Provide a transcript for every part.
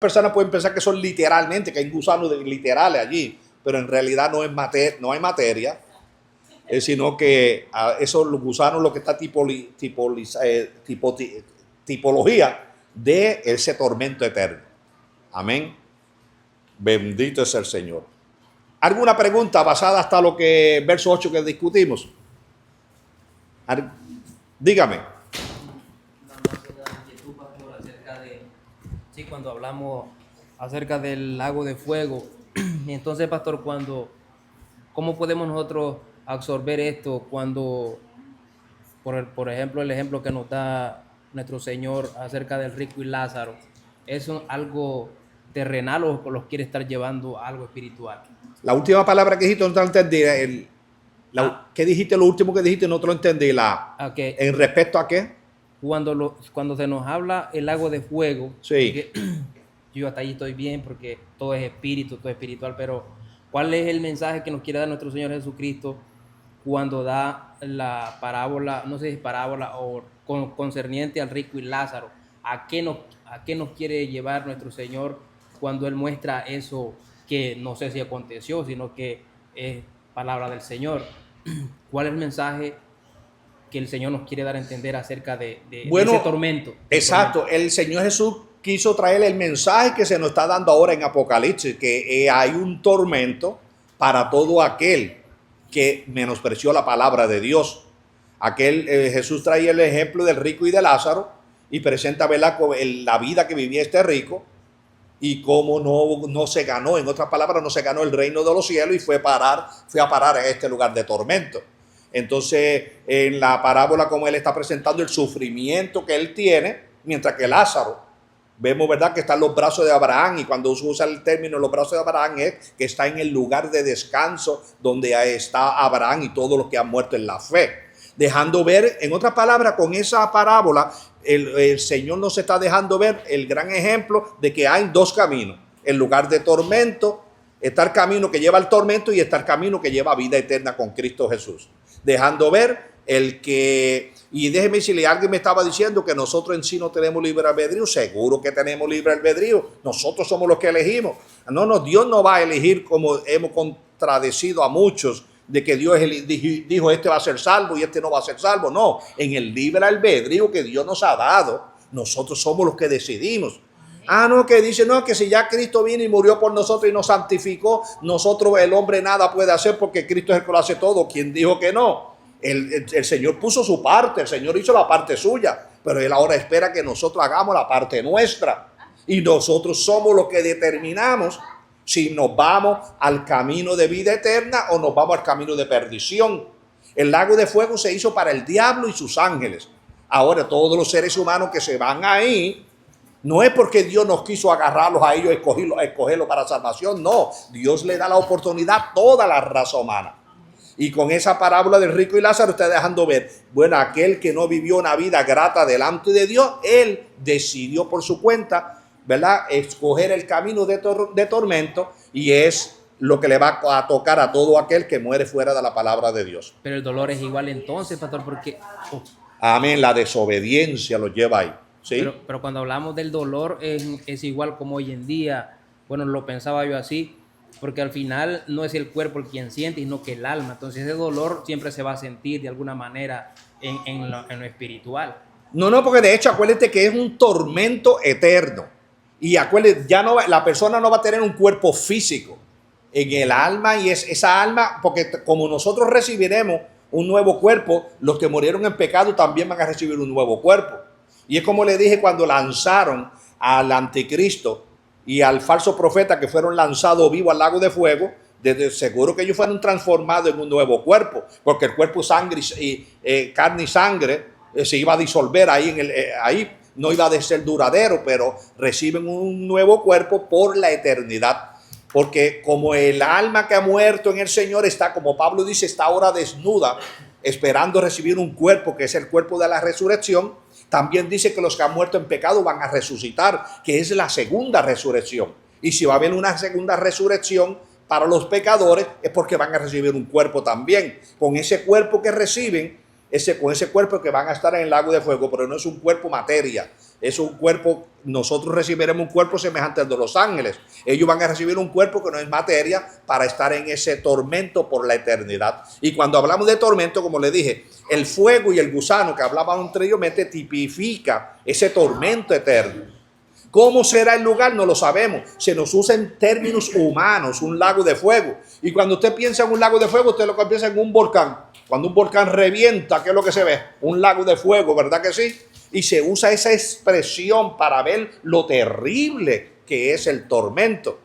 personas pueden pensar que son literalmente, que hay gusanos literales allí, pero en realidad no, no hay materia, sino que esos los gusanos lo que está tipología de ese tormento eterno. Amén. Bendito es el Señor. ¿Alguna pregunta basada hasta lo que verso 8 que discutimos? Dígame. Sí, cuando hablamos acerca del lago de fuego, entonces, pastor, ¿cómo podemos nosotros absorber esto cuando, por ejemplo, el ejemplo que nos da nuestro Señor acerca del rico y Lázaro, es algo terrenal o los quiere estar llevando a algo espiritual? La última palabra que dijiste no te la entendí. ¿Qué dijiste? Lo último que dijiste no te lo entendí. Okay. ¿En respecto a qué? Cuando se nos habla el lago de fuego, sí. Yo hasta ahí estoy bien porque todo es espíritu, todo es espiritual, pero ¿cuál es el mensaje que nos quiere dar nuestro Señor Jesucristo cuando da la parábola, no sé si es parábola o concerniente al rico y Lázaro? ¿A qué nos quiere llevar nuestro Señor cuando Él muestra eso que no sé si aconteció, sino que es palabra del Señor? ¿Cuál es el mensaje que el Señor nos quiere dar a entender acerca de ese tormento? Exacto. El Señor Jesús quiso traer el mensaje que se nos está dando ahora en Apocalipsis, que hay un tormento para todo aquel que menospreció la palabra de Dios. Jesús traía el ejemplo del rico y de Lázaro y presenta la vida que vivía este rico y cómo no se ganó, en otras palabras, no se ganó el reino de los cielos y fue a parar a este lugar de tormento. Entonces, en la parábola, como él está presentando el sufrimiento que él tiene, mientras que Lázaro, vemos, ¿verdad?, que está en los brazos de Abraham, y cuando usa el término los brazos de Abraham es que está en el lugar de descanso donde está Abraham y todos los que han muerto en la fe. Dejando ver, en otras palabras, con esa parábola, el Señor nos está dejando ver el gran ejemplo de que hay dos caminos. El lugar de tormento, está el camino que lleva al tormento y está el camino que lleva a vida eterna con Cristo Jesús. Dejando ver y déjeme decirle, alguien me estaba diciendo que nosotros en sí no tenemos libre albedrío. Seguro que tenemos libre albedrío. Nosotros somos los que elegimos. No, Dios no va a elegir como hemos contradecido a muchos, de que Dios dijo este va a ser salvo y este no va a ser salvo. No, en el libre albedrío que Dios nos ha dado, nosotros somos los que decidimos. No, que dice, no, que si ya Cristo vino y murió por nosotros y nos santificó, nosotros, el hombre, nada puede hacer porque Cristo es el que lo hace todo. ¿Quién dijo que no? El Señor puso su parte, el Señor hizo la parte suya, pero Él ahora espera que nosotros hagamos la parte nuestra. Y nosotros somos los que determinamos si nos vamos al camino de vida eterna o nos vamos al camino de perdición. El lago de fuego se hizo para el diablo y sus ángeles. Ahora todos los seres humanos que se van ahí, no es porque Dios nos quiso agarrarlos a ellos, escogerlos para salvación. No, Dios le da la oportunidad a toda la raza humana. Y con esa parábola del rico y Lázaro está dejando ver, bueno, aquel que no vivió una vida grata delante de Dios, él decidió por su cuenta, ¿verdad?, escoger el camino de tormento, y es lo que le va a tocar a todo aquel que muere fuera de la palabra de Dios. Pero el dolor es igual entonces, pastor, porque... Amén, la desobediencia lo lleva ahí. ¿Sí? Pero cuando hablamos del dolor es igual como hoy en día. Bueno, lo pensaba yo así, porque al final no es el cuerpo el quien siente, sino que el alma. Entonces ese dolor siempre se va a sentir de alguna manera en lo espiritual. No, porque de hecho acuérdate que es un tormento eterno. Y acuérdate, la persona no va a tener un cuerpo físico en el alma, y es esa alma, porque como nosotros recibiremos un nuevo cuerpo, los que murieron en pecado también van a recibir un nuevo cuerpo. Y es como le dije cuando lanzaron al anticristo y al falso profeta, que fueron lanzados vivos al lago de fuego, desde seguro que ellos fueron transformados en un nuevo cuerpo, porque el cuerpo carne y sangre se iba a disolver ahí no iba a ser duradero, pero reciben un nuevo cuerpo por la eternidad. Porque como el alma que ha muerto en el Señor está, como Pablo dice, está ahora desnuda, esperando recibir un cuerpo que es el cuerpo de la resurrección. También dice que los que han muerto en pecado van a resucitar, que es la segunda resurrección. Y si va a haber una segunda resurrección para los pecadores, es porque van a recibir un cuerpo también. Con ese cuerpo que reciben, con ese cuerpo que van a estar en el lago de fuego, pero no es un cuerpo materia, Es un cuerpo, nosotros recibiremos un cuerpo semejante al de los ángeles. Ellos van a recibir un cuerpo que no es materia para estar en ese tormento por la eternidad. Y cuando hablamos de tormento, como les dije, el fuego y el gusano que hablaban anteriormente tipifica ese tormento eterno. ¿Cómo será el lugar? No lo sabemos. Se nos usa en términos humanos, un lago de fuego. Y cuando usted piensa en un lago de fuego, usted lo que piensa en un volcán. Cuando un volcán revienta, ¿qué es lo que se ve? Un lago de fuego, ¿verdad que sí? Y se usa esa expresión para ver lo terrible que es el tormento.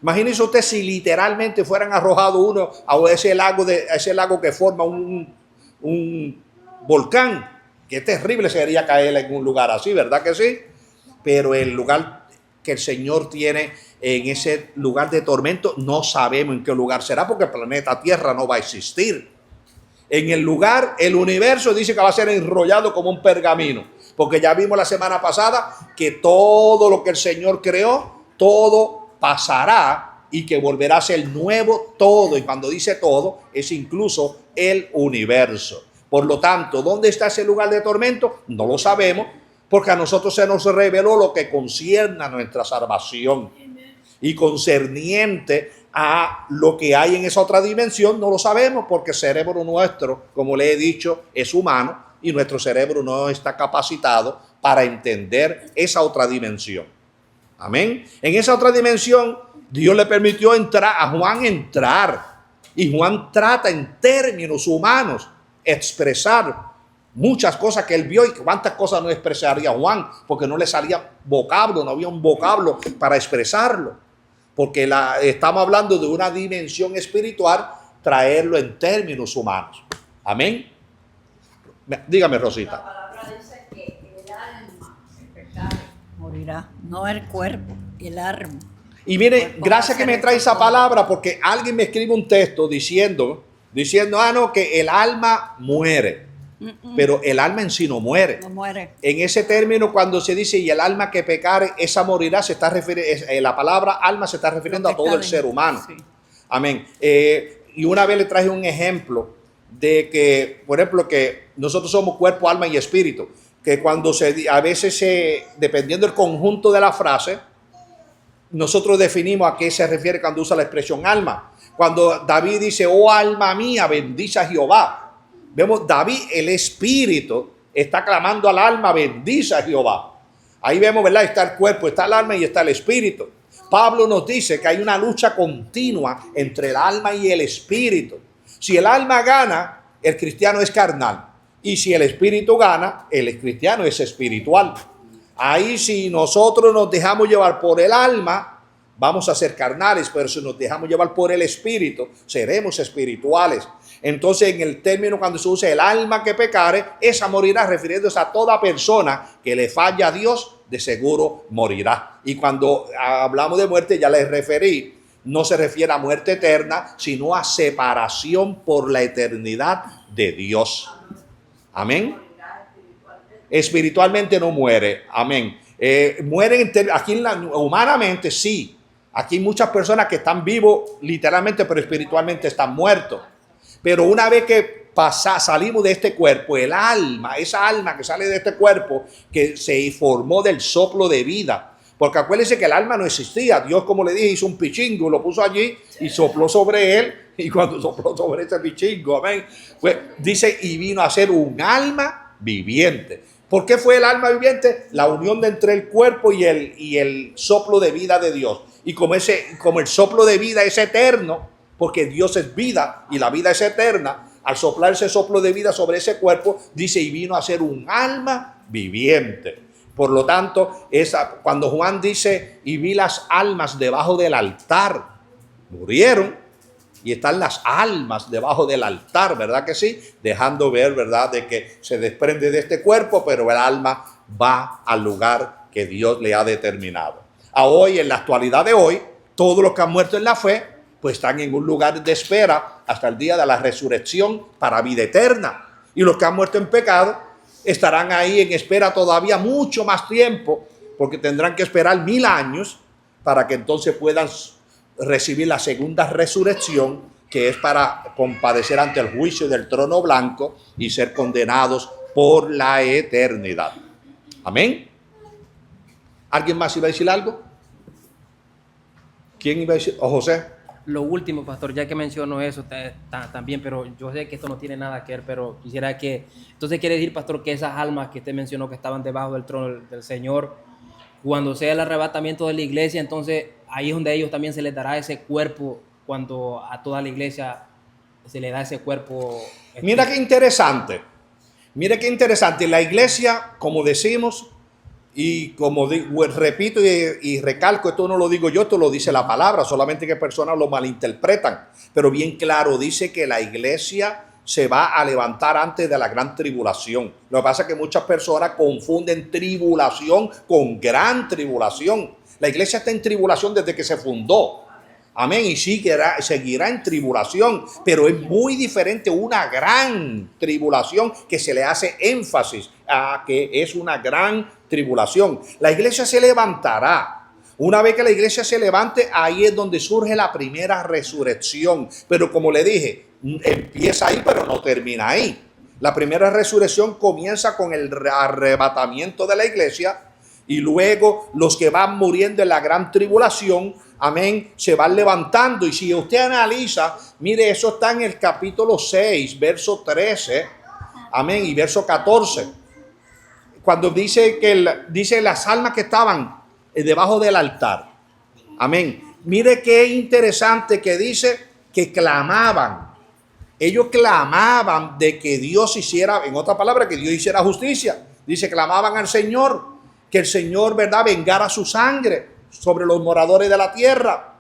Imagínese usted si literalmente fueran arrojado uno a ese lago que forma un volcán. Qué terrible sería caer en un lugar así, ¿verdad que sí? Pero el lugar que el Señor tiene en ese lugar de tormento, no sabemos en qué lugar será, porque el planeta Tierra no va a existir. En el lugar, el universo dice que va a ser enrollado como un pergamino, porque ya vimos la semana pasada que todo lo que el Señor creó, todo pasará y que volverá a ser nuevo todo. Y cuando dice todo, es incluso el universo. Por lo tanto, ¿dónde está ese lugar de tormento? No lo sabemos, porque a nosotros se nos reveló lo que concierne a nuestra salvación. Y concerniente a lo que hay en esa otra dimensión, no lo sabemos, porque el cerebro nuestro, como le he dicho, es humano y nuestro cerebro no está capacitado para entender esa otra dimensión. Amén. En esa otra dimensión, Dios le permitió a Juan entrar. Y Juan trata en términos humanos, expresar muchas cosas que él vio, y cuántas cosas no expresaría Juan, porque no le salía vocablo, no había un vocablo para expresarlo, porque estamos hablando de una dimensión espiritual, traerlo en términos humanos. Amén. Dígame, Rosita. La palabra dice que el alma, el pecado, morirá, no el cuerpo, el alma. Y mire, gracias que me trae esa palabra, porque alguien me escribe un texto diciendo, no, que el alma muere. Pero el alma en sí no muere. No muere. En ese término, cuando se dice y el alma que pecare, esa morirá, se está la palabra alma se está refiriendo a todo el ser humano. Sí. Amén. Y una vez le traje un ejemplo de que, por ejemplo, que nosotros somos cuerpo, alma y espíritu. Que cuando a veces, dependiendo del conjunto de la frase, nosotros definimos a qué se refiere cuando usa la expresión alma. Cuando David dice, oh alma mía, bendice a Jehová. Vemos, David, el espíritu, está clamando al alma, bendice a Jehová. Ahí vemos, ¿verdad? Está el cuerpo, está el alma y está el espíritu. Pablo nos dice que hay una lucha continua entre el alma y el espíritu. Si el alma gana, el cristiano es carnal. Y si el espíritu gana, el cristiano es espiritual. Ahí si nosotros nos dejamos llevar por el alma, vamos a ser carnales, pero si nos dejamos llevar por el espíritu, seremos espirituales. Entonces, en el término cuando se usa el alma que pecare, esa morirá, refiriéndose a toda persona que le falla a Dios, de seguro morirá. Y cuando hablamos de muerte, ya les referí, no se refiere a muerte eterna, sino a separación por la eternidad de Dios. Amén. Espiritualmente no muere. Amén. Mueren aquí humanamente, sí. Aquí hay muchas personas que están vivos literalmente, pero espiritualmente están muertos. Pero una vez que salimos de este cuerpo, el alma, esa alma que sale de este cuerpo, que se formó del soplo de vida. Porque acuérdense que el alma no existía. Dios, como le dije, hizo un pichingo, lo puso allí y sopló sobre él. Y cuando sopló sobre ese pichingo, amén, pues dice, y vino a ser un alma viviente. ¿Por qué fue el alma viviente? La unión entre el cuerpo y el soplo de vida de Dios. Y como el soplo de vida es eterno, porque Dios es vida y la vida es eterna, al soplar ese soplo de vida sobre ese cuerpo, dice, y vino a ser un alma viviente. Por lo tanto, cuando Juan dice, y vi las almas debajo del altar, murieron, y están las almas debajo del altar, ¿verdad que sí? Dejando ver, ¿verdad?, de que se desprende de este cuerpo, pero el alma va al lugar que Dios le ha determinado. A hoy, en la actualidad de hoy, todos los que han muerto en la fe, pues están en un lugar de espera hasta el día de la resurrección para vida eterna. Y los que han muerto en pecado estarán ahí en espera todavía mucho más tiempo, porque tendrán que esperar 1000 años para que entonces puedan recibir la segunda resurrección, que es para comparecer ante el juicio del trono blanco y ser condenados por la eternidad. Amén. ¿Alguien más iba a decir algo? ¿Quién iba a decir? ¿O José? Lo último, pastor, ya que menciono eso también, pero yo sé que esto no tiene nada que ver, pero quisiera que... Entonces quiere decir, pastor, que esas almas que usted mencionó que estaban debajo del trono del Señor, cuando sea el arrebatamiento de la iglesia, entonces ahí es donde a ellos también se les dará ese cuerpo, cuando a toda la iglesia se le da ese cuerpo. Mira qué interesante. Mira qué interesante. La iglesia, como decimos, y como digo, repito y recalco, esto no lo digo yo, esto lo dice la palabra, solamente que personas lo malinterpretan. Pero bien claro, dice que la iglesia se va a levantar antes de la gran tribulación. Lo que pasa es que muchas personas confunden tribulación con gran tribulación. La iglesia está en tribulación desde que se fundó. Amén, y seguirá en tribulación, pero es muy diferente una gran tribulación que se le hace énfasis a que es una gran tribulación. La iglesia se levantará. Una vez que la iglesia se levante, ahí es donde surge la primera resurrección. Pero como le dije, empieza ahí, pero no termina ahí. La primera resurrección comienza con el arrebatamiento de la iglesia y luego los que van muriendo en la gran tribulación, amén, se van levantando. Y si usted analiza, mire, eso está en el capítulo 6, verso 13, amén, y verso 14. Cuando dice dice las almas que estaban debajo del altar. Amén. Mire qué interesante que dice que clamaban. Ellos clamaban de que Dios hiciera, en otra palabra, que Dios hiciera justicia. Dice, clamaban al Señor, que el Señor, ¿verdad?, vengara su sangre sobre los moradores de la tierra.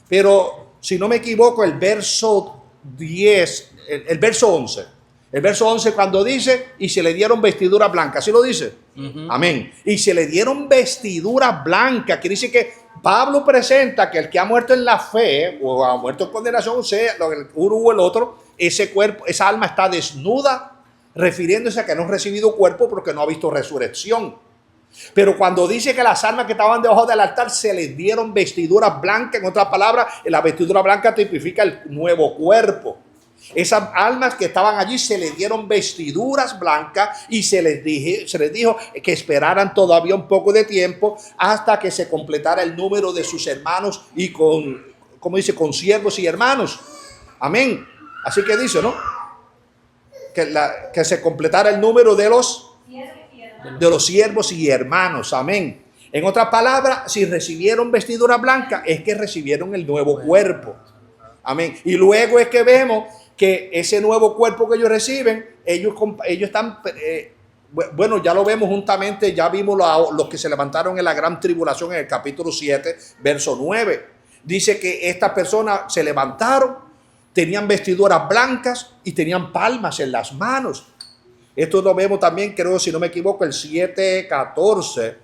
Pero, si no me equivoco, el verso 10, el verso 11. El verso 11 cuando dice, y se le dieron vestiduras blancas. ¿Sí lo dice? Amén. Y se le dieron vestiduras blancas, que dice que Pablo presenta que el que ha muerto en la fe, o ha muerto en condenación, sea uno o el otro, ese cuerpo, esa alma está desnuda, refiriéndose a que no ha recibido cuerpo porque no ha visto resurrección. Pero cuando dice que las almas que estaban debajo del altar se les dieron vestiduras blancas, en otras palabras, la vestidura blanca tipifica el nuevo cuerpo. Esas almas que estaban allí se les dieron vestiduras blancas y se les dijo que esperaran todavía un poco de tiempo hasta que se completara el número de sus hermanos y como dice, con siervos y hermanos. Amén. Así que dice, ¿no? Que se completara el número de los siervos y hermanos. Amén. En otras palabras, si recibieron vestidura blanca, es que recibieron el nuevo cuerpo. Amén. Y luego es que vemos que ese nuevo cuerpo que ellos reciben, ellos están, bueno, ya lo vemos juntamente, ya vimos los que se levantaron en la gran tribulación en el capítulo 7, verso 9. Dice que estas personas se levantaron, tenían vestiduras blancas y tenían palmas en las manos. Esto lo vemos también, creo, si no me equivoco, el 7:14.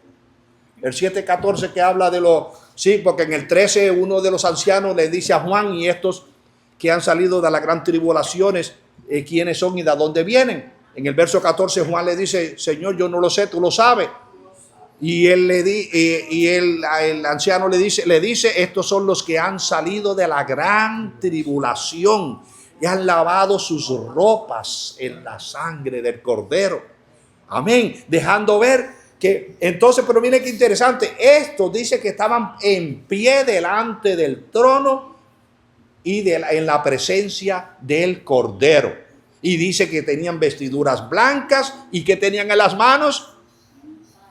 El 7:14 que habla de los... Sí, porque en el 13 uno de los ancianos le dice a Juan, y estos que han salido de las gran tribulaciones, ¿quiénes son y de dónde vienen? En el verso 14 Juan le dice, Señor, yo no lo sé, tú lo sabes. Y el anciano le dice, estos son los que han salido de la gran tribulación y han lavado sus ropas en la sangre del Cordero. Amén. Dejando ver que entonces, pero miren qué interesante, esto dice que estaban en pie delante del trono y en la presencia del Cordero. Y dice que tenían vestiduras blancas y que tenían en las manos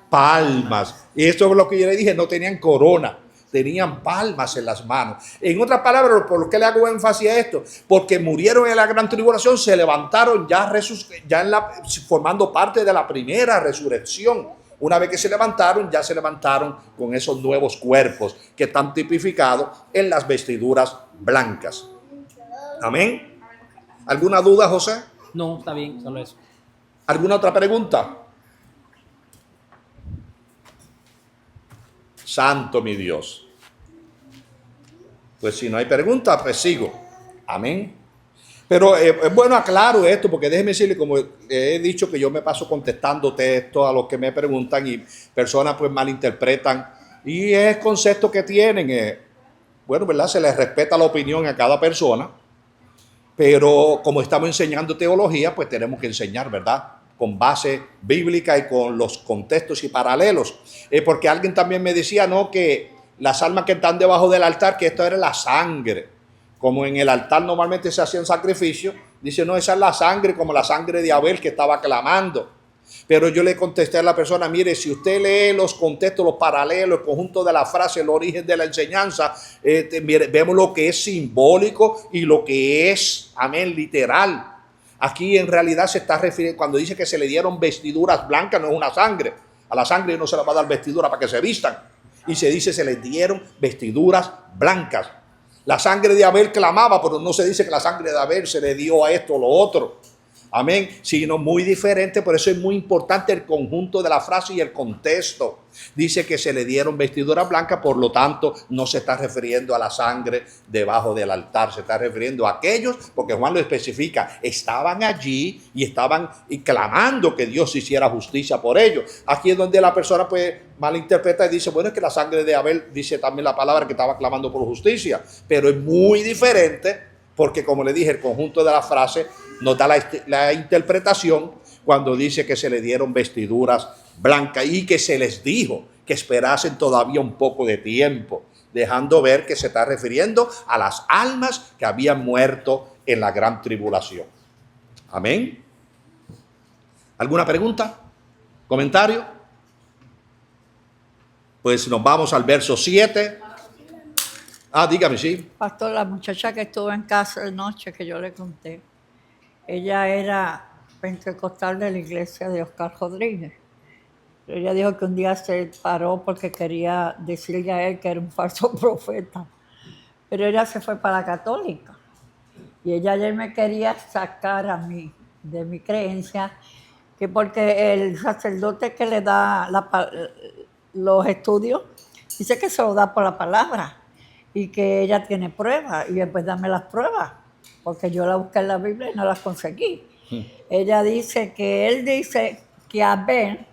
palmas. Y esto es lo que yo le dije, no tenían corona, tenían palmas en las manos. En otras palabras, ¿por qué le hago énfasis a esto? Porque murieron en la gran tribulación, se levantaron formando parte de la primera resurrección. Una vez que se levantaron, ya se levantaron con esos nuevos cuerpos que están tipificados en las vestiduras blancas. Amén. ¿Alguna duda, José? No, está bien, solo eso. ¿Alguna otra pregunta? Santo mi Dios. Pues si no hay pregunta, pues sigo. Amén. Pero es bueno aclaro esto, porque déjeme decirle, como he dicho, que yo me paso contestando textos a los que me preguntan y personas pues malinterpretan. Y es el concepto que tienen. Bueno, ¿verdad? Se les respeta la opinión a cada persona. Pero como estamos enseñando teología, pues tenemos que enseñar, ¿verdad? con base bíblica y con los contextos y paralelos. Porque alguien también me decía, no, que las almas que están debajo del altar, que esto era la sangre. Como en el altar normalmente se hacían sacrificios, dice, no, esa es la sangre, como la sangre de Abel que estaba clamando. Pero yo le contesté a la persona, mire, si usted lee los contextos, los paralelos, el conjunto de la frase, el origen de la enseñanza, mire, vemos lo que es simbólico y lo que es, amén, literal. Aquí en realidad se está refiriendo, cuando dice que se le dieron vestiduras blancas, no es una sangre. A la sangre no se le va a dar vestidura para que se vistan. Y se dice se les dieron vestiduras blancas. La sangre de Abel clamaba, pero no se dice que la sangre de Abel se le dio a esto o lo otro. Amén, sino muy diferente, por eso es muy importante el conjunto de la frase y el contexto. Dice que se le dieron vestiduras blancas, por lo tanto no se está refiriendo a la sangre debajo del altar, se está refiriendo a aquellos, porque Juan lo especifica, estaban allí y estaban clamando que Dios hiciera justicia por ellos. Aquí es donde la persona pues malinterpreta y dice, bueno, es que la sangre de Abel, dice también la palabra que estaba clamando por justicia, pero es muy diferente. Porque como le dije, el conjunto de la frase nos da la interpretación cuando dice que se le dieron vestiduras blancas y que se les dijo que esperasen todavía un poco de tiempo, dejando ver que se está refiriendo a las almas que habían muerto en la gran tribulación. Amén. ¿Alguna pregunta? ¿Comentario? Pues nos vamos al verso 7. Dígame, sí. Pastor, la muchacha que estuvo en casa de noche que yo le conté, ella era pentecostal de la iglesia de Oscar Rodríguez. Ella dijo que un día se paró porque quería decirle a él que era un falso profeta. Pero ella se fue para la católica. Y ella ayer me quería sacar a mí de mi creencia, que porque el sacerdote que le da los estudios, dice que se lo da por la palabra. Y que ella tiene pruebas, y después dame las pruebas, porque yo las busqué en la Biblia y no las conseguí. Ella dice que él dice que Abel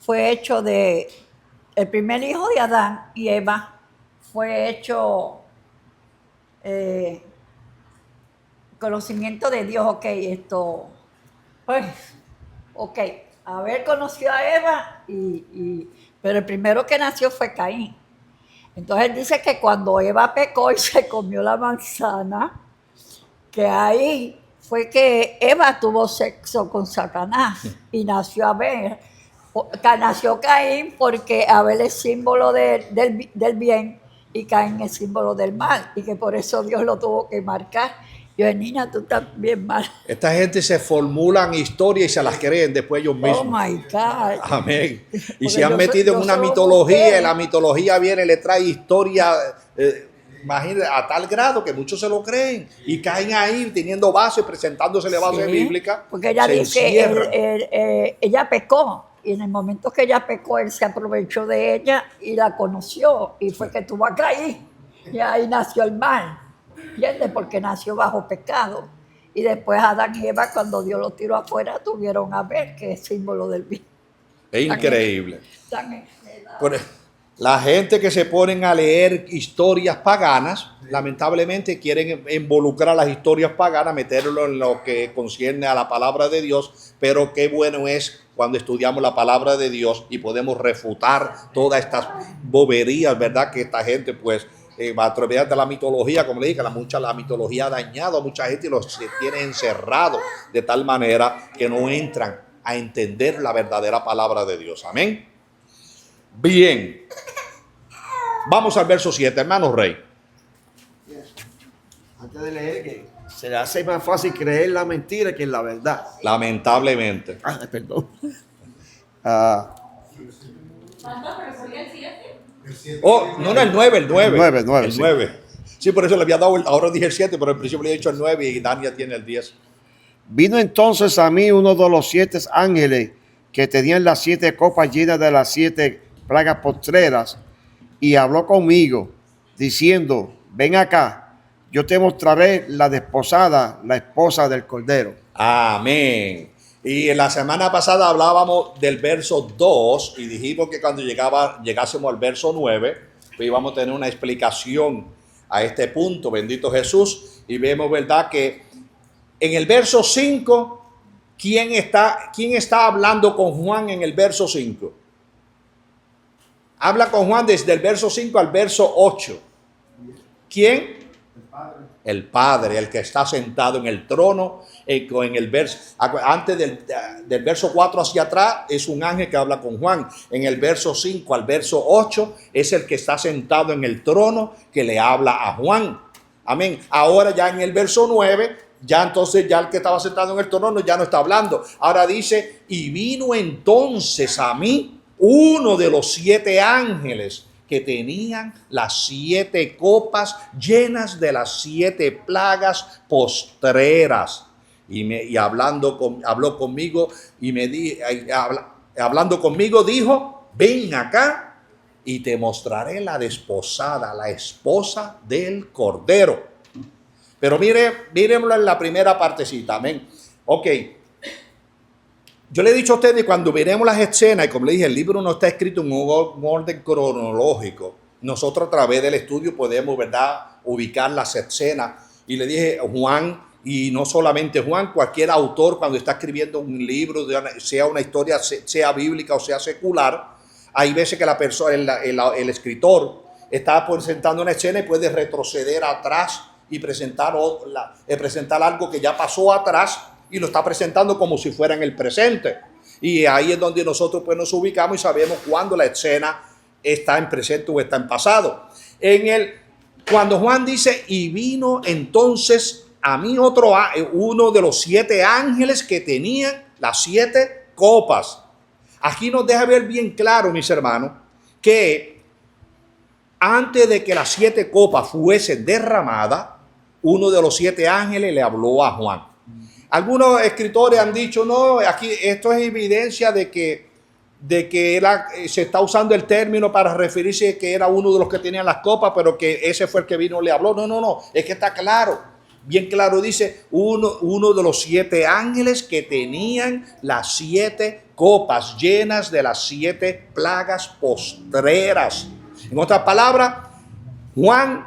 fue hecho de, el primer hijo de Adán y Eva fue hecho conocimiento de Dios, Abel conoció a Eva, pero el primero que nació fue Caín. Entonces dice que cuando Eva pecó y se comió la manzana, que ahí fue que Eva tuvo sexo con Satanás y nació Abel. Nació Caín porque Abel es símbolo del bien y Caín es símbolo del mal, y que por eso Dios lo tuvo que marcar. Yo dije, niña, tú estás bien mal. Esta gente se formulan historias y se las creen después ellos mismos. Oh my God. Amén. Y se han metido en una mitología, y la mitología viene y le trae historia, imagínate, a tal grado que muchos se lo creen y caen ahí teniendo base, presentándosele base bíblica. Porque ella dice, ella pecó. Y en el momento que ella pecó, él se aprovechó de ella y la conoció. Y fue que tuvo a Caín. Y ahí nació el mal. ¿Entiendes? Porque nació bajo pecado. Y después Adán y Eva, cuando Dios los tiró afuera, tuvieron a Abel, que es símbolo del bien. Es increíble. La gente que se ponen a leer historias paganas, lamentablemente quieren involucrar las historias paganas, meterlo en lo que concierne a la palabra de Dios, pero qué bueno es cuando estudiamos la palabra de Dios y podemos refutar todas estas boberías, ¿verdad? Que esta gente pues a través de la mitología, como le dije, la mitología ha dañado a mucha gente y los tiene encerrados de tal manera que no entran a entender la verdadera palabra de Dios. Amén. Bien. Vamos al verso 7, hermano Rey. Antes de leer, que se le hace más fácil creer la mentira que la verdad. Lamentablemente. Perdón. No, el 9, el 9. El 9, el 9. Sí, por eso le había dado, ahora dije el 7, pero al principio le he dicho el 9 y Dania tiene el 10. Vino entonces a mí uno de los 7 ángeles que tenían las 7 copas llenas de las 7 plagas postreras y habló conmigo diciendo, ven acá, yo te mostraré la desposada, la esposa del Cordero. Amén. Y en la semana pasada hablábamos del verso 2 y dijimos que cuando llegásemos al verso 9, pues íbamos a tener una explicación a este punto, bendito Jesús. Y vemos, ¿verdad?, que en el verso 5 ¿quién está hablando con Juan en el verso 5? Habla con Juan desde el verso 5 al verso 8. ¿Quién? El Padre, el que está sentado en el trono, en el verso, antes del verso 4 hacia atrás, es un ángel que habla con Juan. En el verso 5 al verso 8 es el que está sentado en el trono que le habla a Juan. Amén. Ahora ya en el verso 9, ya entonces ya el que estaba sentado en el trono ya no está hablando. Ahora dice, y vino entonces a mí uno de los 7 ángeles que tenían las 7 copas llenas de las 7 plagas postreras. Habló conmigo y hablando conmigo dijo, ven acá y te mostraré la desposada, la esposa del Cordero. Pero miremoslo en la primera partecita, amén. Ok. Yo le he dicho a ustedes, cuando veremos las escenas, y como le dije, el libro no está escrito en un orden cronológico. Nosotros a través del estudio podemos, ¿verdad?, ubicar las escenas. Y le dije, Juan, y no solamente Juan, cualquier autor cuando está escribiendo un libro, sea una historia, sea bíblica o sea secular, hay veces que la persona, el escritor está presentando una escena y puede retroceder atrás y presentar algo que ya pasó atrás, y lo está presentando como si fuera en el presente. Y ahí es donde nosotros pues nos ubicamos y sabemos cuándo la escena está en presente o está en pasado. Cuando Juan dice, y vino entonces a mí uno de los 7 ángeles que tenían las 7 copas. Aquí nos deja ver bien claro, mis hermanos, que antes de que las 7 copas fuesen derramadas, uno de los 7 ángeles le habló a Juan. Algunos escritores han dicho, no, aquí esto es evidencia de que se está usando el término para referirse que era uno de los que tenían las copas, pero que ese fue el que vino y le habló. No, es que está claro, bien claro, dice uno de los 7 ángeles que tenían las 7 copas llenas de las 7 plagas postreras. En otras palabras, Juan,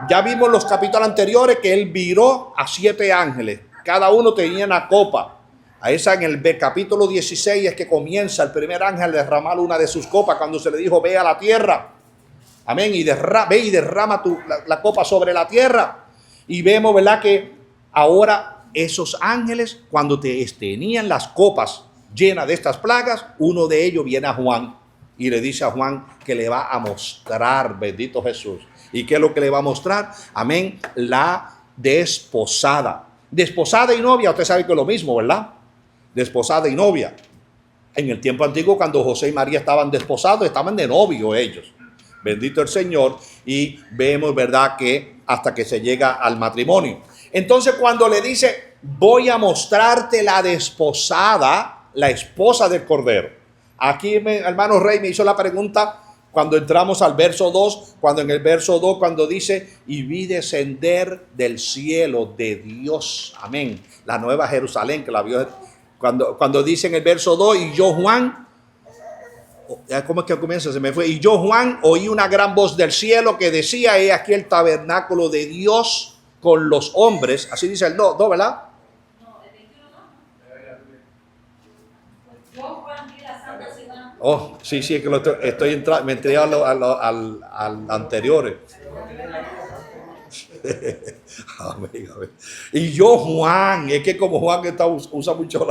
ya vimos los capítulos anteriores que él viró a 7 ángeles. Cada uno tenía una copa. A esa en el capítulo 16 es que comienza el primer ángel a derramar una de sus copas cuando se le dijo, ve a la tierra. Amén. Y ve y derrama la copa sobre la tierra. Y vemos, ¿verdad?, que ahora esos ángeles, cuando tenían las copas llenas de estas plagas, uno de ellos viene a Juan y le dice a Juan que le va a mostrar, bendito Jesús. ¿Y qué es lo que le va a mostrar? Amén. La desposada. Desposada y novia, usted sabe que es lo mismo, ¿verdad? Desposada y novia. En el tiempo antiguo, cuando José y María estaban desposados, estaban de novio ellos. Bendito el Señor. Y vemos, ¿verdad?, que hasta que se llega al matrimonio. Entonces, cuando le dice, voy a mostrarte la desposada, la esposa del Cordero. Aquí, hermano Rey, me hizo la pregunta cuando entramos al verso 2, cuando en el verso 2, cuando dice, y vi descender del cielo de Dios, amén, la nueva Jerusalén, que la vio, cuando dice en el verso 2, y yo Juan, ¿cómo es que comienza? Se me fue. Y yo Juan oí una gran voz del cielo que decía, he aquí el tabernáculo de Dios con los hombres, así dice el 2, ¿verdad? Oh, sí, es que estoy entrando, me entré al anterior. Amén. Y yo Juan, es que como Juan usa mucho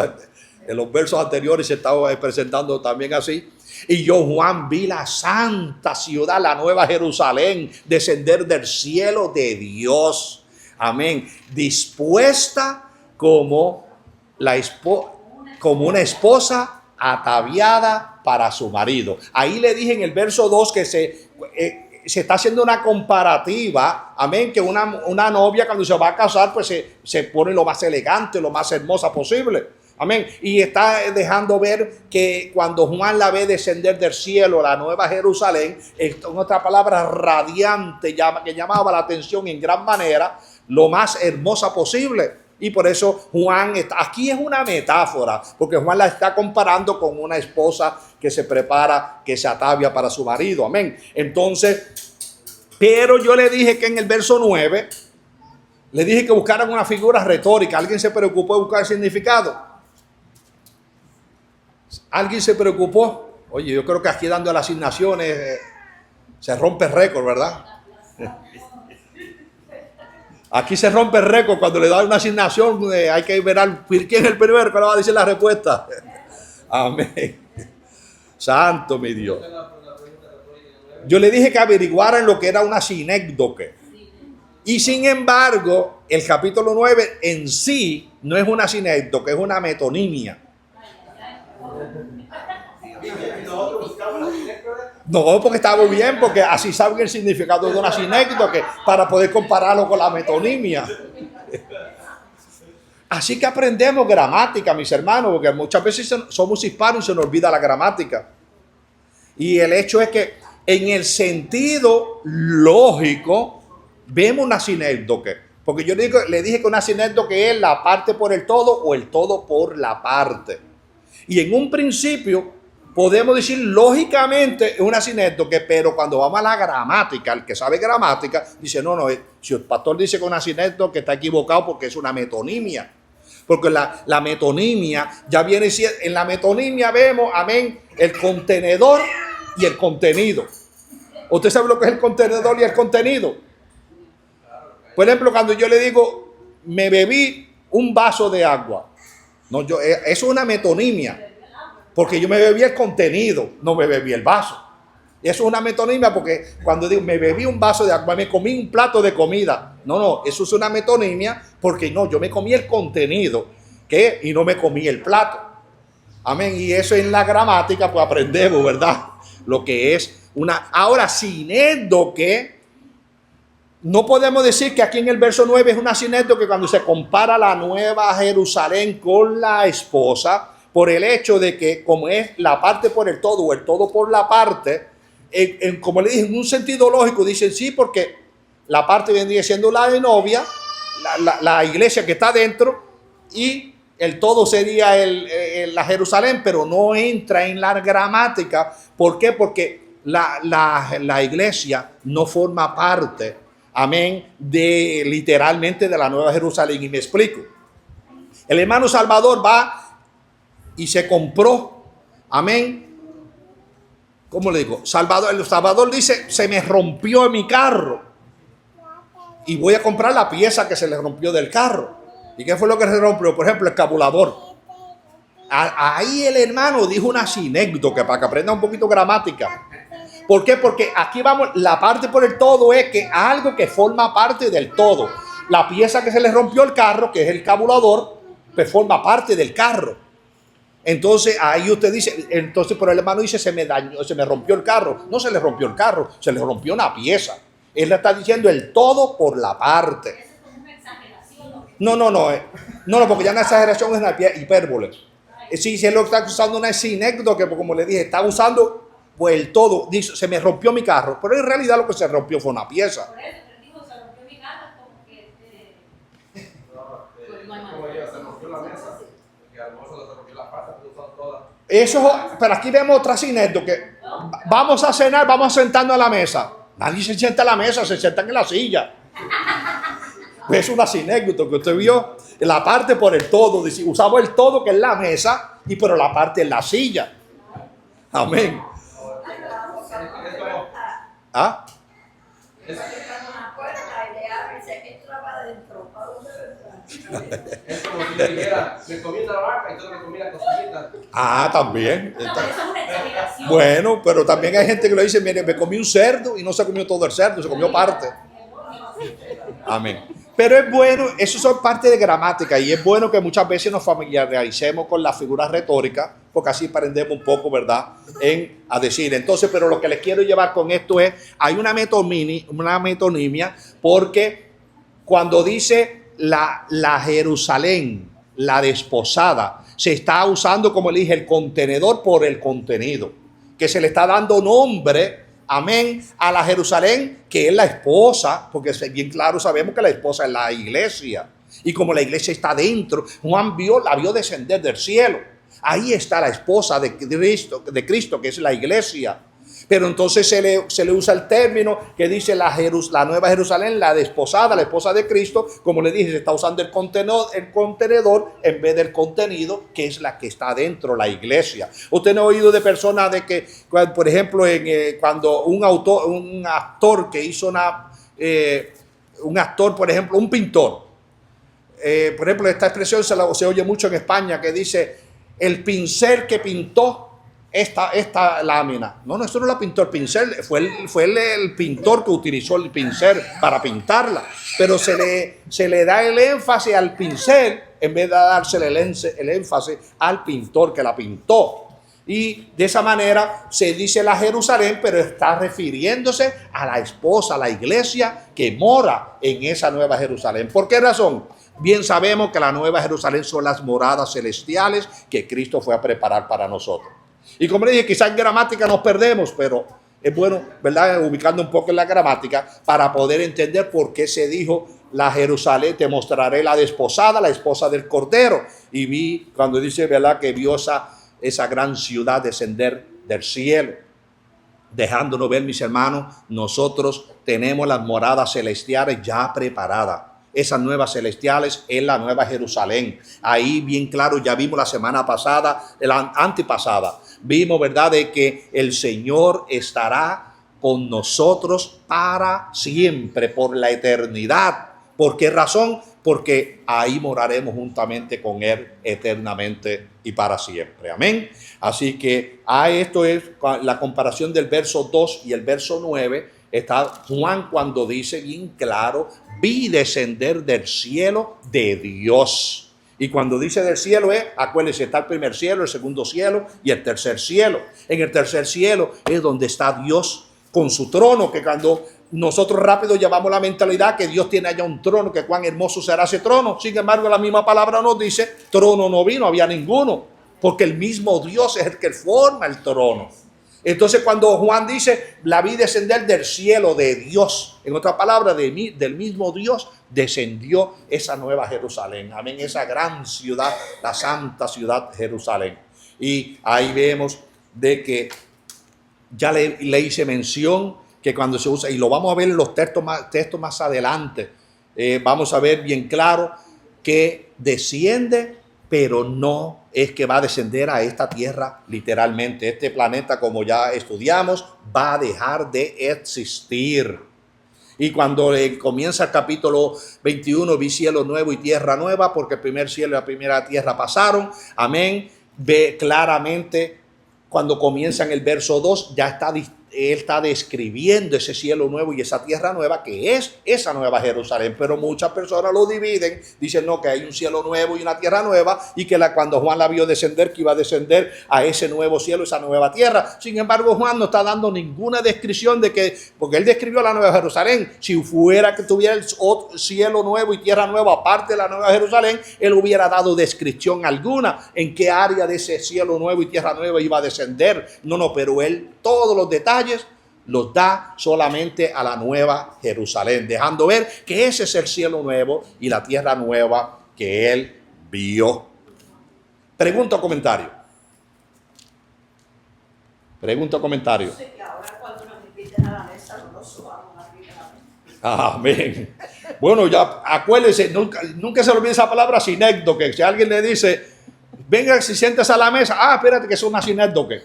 en los versos anteriores se estaba presentando también así. Y yo Juan vi la santa ciudad, la nueva Jerusalén, descender del cielo de Dios. Amén. Dispuesta como una esposa ataviada para su marido. Ahí le dije en el verso 2 que se está haciendo una comparativa, amén, que una novia cuando se va a casar pues se pone lo más elegante, lo más hermosa posible, amén, y está dejando ver que cuando Juan la ve descender del cielo, la nueva Jerusalén, en otra palabra radiante, que llamaba la atención en gran manera, lo más hermosa posible. Y por eso Juan, aquí es una metáfora, porque Juan la está comparando con una esposa que se prepara, que se atavia para su marido. Amén. Entonces, pero yo le dije que en el verso 9, le dije que buscaran una figura retórica. ¿Alguien se preocupó de buscar el significado? ¿Alguien se preocupó? Oye, yo creo que aquí dando las asignaciones se rompe el récord, ¿verdad? Aquí se rompe el récord cuando le da una asignación, hay que ver quién es el primero que le va a decir la respuesta. Amén. Santo mi Dios. Yo le dije que averiguaran lo que era una sinécdoque. Y sin embargo, el capítulo 9 en sí no es una sinécdoque, es una metonimia. No, porque está muy bien, porque así saben el significado de una sinécdoque para poder compararlo con la metonimia. Así que aprendemos gramática, mis hermanos, porque muchas veces somos hispanos y se nos olvida la gramática. Y el hecho es que en el sentido lógico vemos una sinécdoque. Porque yo le dije que una sinécdoque es la parte por el todo o el todo por la parte. Y en un principio podemos decir lógicamente es una sinécdoque, pero cuando vamos a la gramática, el que sabe gramática dice no, si el pastor dice que una sinécdoque está equivocado porque es una metonimia. Porque la metonimia ya viene siendo, en la metonimia vemos, amén, el contenedor y el contenido. ¿Usted sabe lo que es el contenedor y el contenido? Por ejemplo, cuando yo le digo, me bebí un vaso de agua. No, eso es una metonimia. Porque yo me bebí el contenido, no me bebí el vaso. Y eso es una metonimia porque cuando digo, me bebí un vaso de agua, me comí un plato de comida. No, eso es una metonimia porque no, yo me comí el contenido y no me comí el plato. Amén. Y eso en la gramática, pues aprendemos, ¿verdad? Lo que es una... Ahora, sinécdoque, no podemos decir que aquí en el verso 9 es una sinécdoque cuando se compara la nueva Jerusalén con la esposa, por el hecho de que como es la parte por el todo o el todo por la parte, como le dije, en un sentido lógico, dicen sí, porque la parte vendría siendo la de novia, la iglesia que está dentro, y el todo sería la Jerusalén, pero no entra en la gramática. ¿Por qué? Porque la iglesia no forma parte, amén, literalmente de la Nueva Jerusalén. Y me explico. El hermano Salvador va y se compró, amén. ¿Cómo le digo? El Salvador dice, se me rompió en mi carro y voy a comprar la pieza que se le rompió del carro. ¿Y qué fue lo que se rompió? Por ejemplo, el carburador. Ahí el hermano dijo una sinécdoque para que aprenda un poquito gramática. ¿Por qué? Porque aquí vamos, la parte por el todo es que algo que forma parte del todo. La pieza que se le rompió el carro, que es el carburador, pues forma parte del carro. Entonces ahí usted dice, pero el hermano dice, se me rompió el carro. No se le rompió el carro, se le rompió una pieza. Él le está diciendo el todo por la parte. No, porque ya una exageración es una hipérbole. Si él lo está usando una sinécdoque, como le dije, está usando pues el todo. Dice, se me rompió mi carro, pero en realidad lo que se rompió fue una pieza. Por eso, pero dijo, se rompió mi carro, como que... se rompió la mesa. Que a lo mejor se rompió la pata, pero usaron todas. Eso, pero aquí vemos otra sinécdoque. Vamos a cenar, vamos sentando a la mesa. Nadie se sienta a la mesa, se sientan en la silla. Es una sinécdoque que usted vio. La parte por el todo. Usamos el todo que es la mesa, pero la parte es la silla. Amén. ¿Ah? Es como si yo dijera, me comí una vaca y todo me comí la costillita. Ah, también. No, pero eso es una exageración. Bueno, pero también hay gente que lo dice, mire, me comí un cerdo y no se comió todo el cerdo, se comió parte. Amén. Pero es bueno, eso son parte de gramática y es bueno que muchas veces nos familiaricemos con las figuras retóricas, porque así aprendemos un poco, ¿verdad? A decir. Entonces, pero lo que les quiero llevar con esto es, hay una metonimia, porque cuando dice la Jerusalén, la desposada, se está usando, como le dije, el contenedor por el contenido, que se le está dando nombre, amén, a la Jerusalén, que es la esposa, porque bien claro sabemos que la esposa es la iglesia. Y como la iglesia está dentro, Juan la vio descender del cielo. Ahí está la esposa de Cristo, que es la iglesia. Pero entonces se le usa el término que dice la Nueva Jerusalén, la desposada, la esposa de Cristo. Como le dije, se está usando el contenedor en vez del contenido, que es la que está dentro, la iglesia. Usted no ha oído de personas de que, por ejemplo, cuando un actor que hizo un actor, por ejemplo, un pintor. Por ejemplo, esta expresión se oye mucho en España, que dice, el pincel que pintó esta lámina. No, eso no la pintó el pincel, fue el pintor que utilizó el pincel para pintarla. Pero se le da el énfasis al pincel en vez de dársele el énfasis al pintor que la pintó. Y de esa manera se dice la Jerusalén, pero está refiriéndose a la esposa, a la iglesia que mora en esa Nueva Jerusalén. ¿Por qué razón? Bien sabemos que la Nueva Jerusalén son las moradas celestiales que Cristo fue a preparar para nosotros. Y como le dije, quizás en gramática nos perdemos, pero es bueno, ¿verdad?, ubicando un poco en la gramática para poder entender por qué se dijo la Jerusalén, te mostraré la desposada, la esposa del Cordero. Y vi, cuando dice, ¿verdad?, que vio esa gran ciudad descender del cielo, dejándonos ver, mis hermanos, nosotros tenemos las moradas celestiales ya preparadas. Esas nuevas celestiales es la Nueva Jerusalén. Ahí bien claro, ya vimos la semana pasada, la antepasada, vimos, ¿verdad?, de que el Señor estará con nosotros para siempre, por la eternidad. ¿Por qué razón? Porque ahí moraremos juntamente con Él eternamente y para siempre. Amén. Así que esto es la comparación del verso 2 y el verso 9. Está Juan cuando dice bien claro, vi descender del cielo de Dios. Y cuando dice del cielo acuérdense, está el primer cielo, el segundo cielo y el tercer cielo. En el tercer cielo es donde está Dios con su trono, que cuando nosotros rápido llevamos la mentalidad que Dios tiene allá un trono, que cuán hermoso será ese trono. Sin embargo, la misma palabra nos dice, trono no vino, había ninguno, porque el mismo Dios es el que forma el trono. Entonces cuando Juan dice, la vi descender del cielo de Dios, en otra palabra, del mismo Dios, descendió esa Nueva Jerusalén. Amén, esa gran ciudad, la santa ciudad Jerusalén. Y ahí vemos de que ya le hice mención que cuando se usa, y lo vamos a ver en los textos más adelante, vamos a ver bien claro que desciende, pero no es que va a descender a esta tierra literalmente. Este planeta, como ya estudiamos, va a dejar de existir. Y cuando comienza el capítulo 21, vi cielo nuevo y tierra nueva, porque el primer cielo y la primera tierra pasaron. Amén. Ve claramente cuando comienza en el verso 2, ya él está describiendo ese cielo nuevo y esa tierra nueva, que es esa Nueva Jerusalén. Pero muchas personas lo dividen, dicen no, que hay un cielo nuevo y una tierra nueva, y que cuando Juan la vio descender, que iba a descender a ese nuevo cielo, esa nueva tierra. Sin embargo, Juan no está dando ninguna descripción de que, porque él describió la Nueva Jerusalén, si fuera que tuviera el cielo nuevo y tierra nueva aparte de la Nueva Jerusalén, él hubiera dado descripción alguna en qué área de ese cielo nuevo y tierra nueva iba a descender. No, pero él todos los detalles los da solamente a la Nueva Jerusalén, dejando ver que ese es el cielo nuevo y la tierra nueva que él vio. Pregunta o comentario. Pregunta o comentario. Sí, y ahora cuando nos inviten a la mesa, no nos subamos arriba a la mesa. Amén. Bueno, ya acuérdense, nunca se olvide esa palabra sinécdoque. Si alguien le dice, venga, si sientes a la mesa, espérate que es una sinécdoque.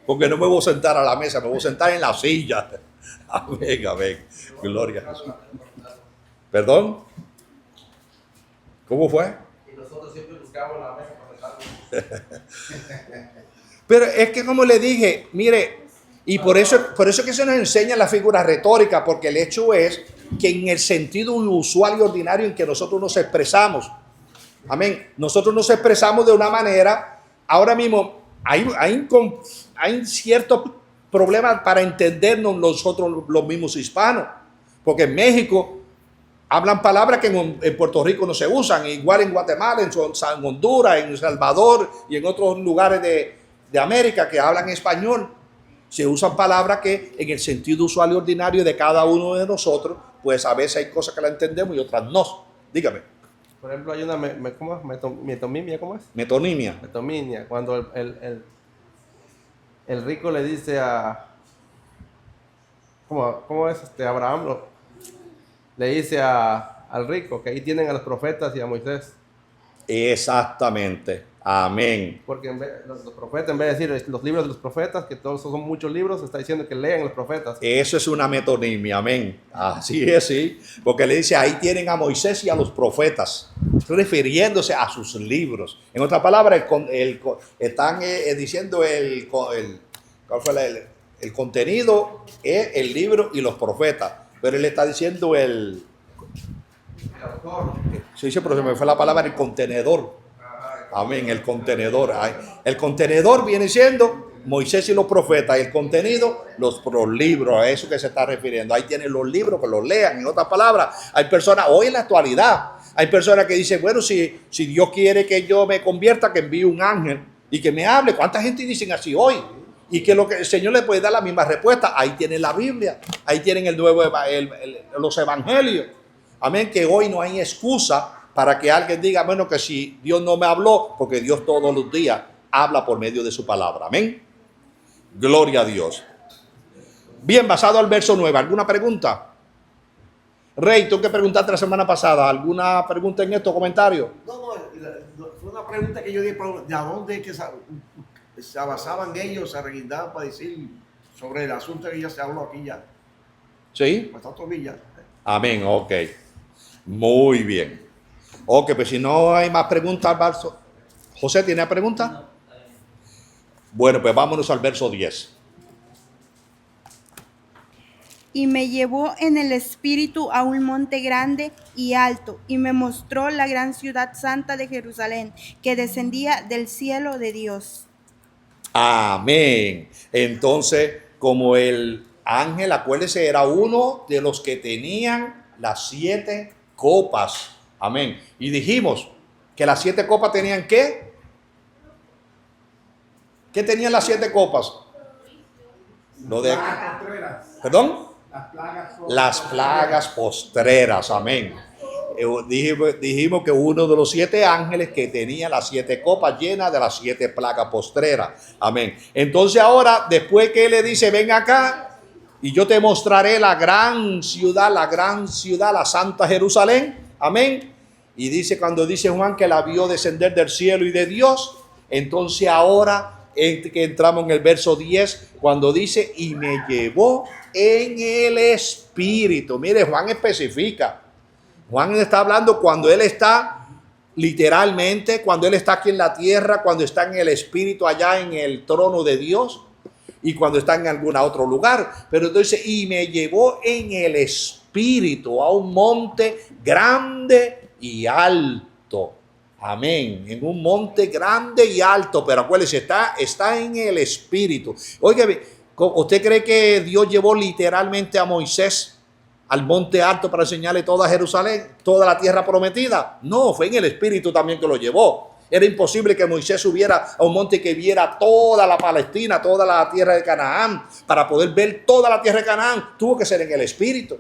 Porque no me voy a sentar a la mesa, me voy a sentar en la silla. Amén, amén. Gloria a Jesús. ¿Perdón? ¿Cómo fue? Y nosotros siempre buscamos la mesa para sentarnos. Pero es que como le dije, mire, y por eso que se nos enseña la figura retórica, porque el hecho es que en el sentido usual y ordinario en que nosotros nos expresamos, amén, nosotros nos expresamos de una manera, ahora mismo hay ciertos problemas para entendernos nosotros los mismos hispanos, porque en México hablan palabras que en Puerto Rico no se usan, igual en Guatemala, en Honduras, en El Salvador y en otros lugares de América que hablan español. Se usan palabras que en el sentido usual y ordinario de cada uno de nosotros, pues a veces hay cosas que la entendemos y otras no. Dígame. Por ejemplo, hay una metonimia, ¿cómo es? Metonimia. Metonimia, cuando el rico le dice a ¿cómo es Abraham? Le dice al rico que ahí tienen a los profetas y a Moisés. Exactamente. Amén. Porque los profetas, en vez de decir los libros de los profetas, que todos son muchos libros, está diciendo que lean los profetas. Eso es una metonimia, amén. Así es, sí. Porque le dice, ahí tienen a Moisés y a los profetas, refiriéndose a sus libros. En otras palabras, están diciendo ¿cuál fue el contenido? Es el libro y los profetas. Pero él está diciendo El autor. sí, pero se me fue la palabra, el contenedor. Amén, el contenedor. El contenedor viene siendo Moisés y los profetas. El contenido, los libros, a eso que se está refiriendo. Ahí tienen los libros, que los lean. En otras palabras, hay personas, hoy en la actualidad, hay personas que dicen, bueno, si Dios quiere que yo me convierta, que envíe un ángel y que me hable. ¿Cuánta gente dicen así hoy? Y que el Señor le puede dar la misma respuesta. Ahí tienen la Biblia, ahí tienen los evangelios. Amén, que hoy no hay excusa para que alguien diga, bueno, que si Dios no me habló, porque Dios todos los días habla por medio de su palabra. Amén. Gloria a Dios. Bien, basado al verso 9, ¿alguna pregunta? Rey, tú que preguntaste la semana pasada, ¿alguna pregunta en estos comentarios? No, fue una pregunta que yo dije, ¿de a dónde es que se basaban ellos, se reguindaban para decir sobre el asunto que ya se habló aquí ya? ¿Sí? Bastante Villa. Amén, ok. Muy bien. Ok, pues si no hay más preguntas, José, ¿tiene pregunta? Bueno, pues vámonos al verso 10. Y me llevó en el espíritu a un monte grande y alto, y me mostró la gran ciudad santa de Jerusalén, que descendía del cielo de Dios. Amén. Entonces, como el ángel, acuérdese, era uno de los que tenían las 7 copas. Amén. Y dijimos que las 7 copas tenían ¿qué? ¿Qué tenían las 7 copas? Lo de... ¿Perdón? Las plagas postreras. Amén. Dijimos que uno de los 7 ángeles que tenía las 7 copas llenas de las 7 plagas postreras. Amén. Entonces ahora, después que él le dice, ven acá y yo te mostraré la gran ciudad, la santa Jerusalén. Amén. Y dice, cuando dice Juan que la vio descender del cielo y de Dios, entonces ahora que entramos en el verso 10, cuando dice, y me llevó en el espíritu. Mire, Juan especifica. Juan está hablando cuando él está literalmente, cuando él está aquí en la tierra, cuando está en el espíritu allá en el trono de Dios y cuando está en algún otro lugar. Pero entonces, y me llevó en el espíritu a un monte grande y alto. Amén. En un monte grande y alto, pero acuérdese, está en el espíritu. Oiga, ¿usted cree que Dios llevó literalmente a Moisés al monte alto para enseñarle toda Jerusalén, toda la tierra prometida? No, fue en el espíritu también que lo llevó. Era imposible que Moisés subiera a un monte que viera toda la Palestina, toda la tierra de Canaán. Para poder ver toda la tierra de Canaán, tuvo que ser en el espíritu.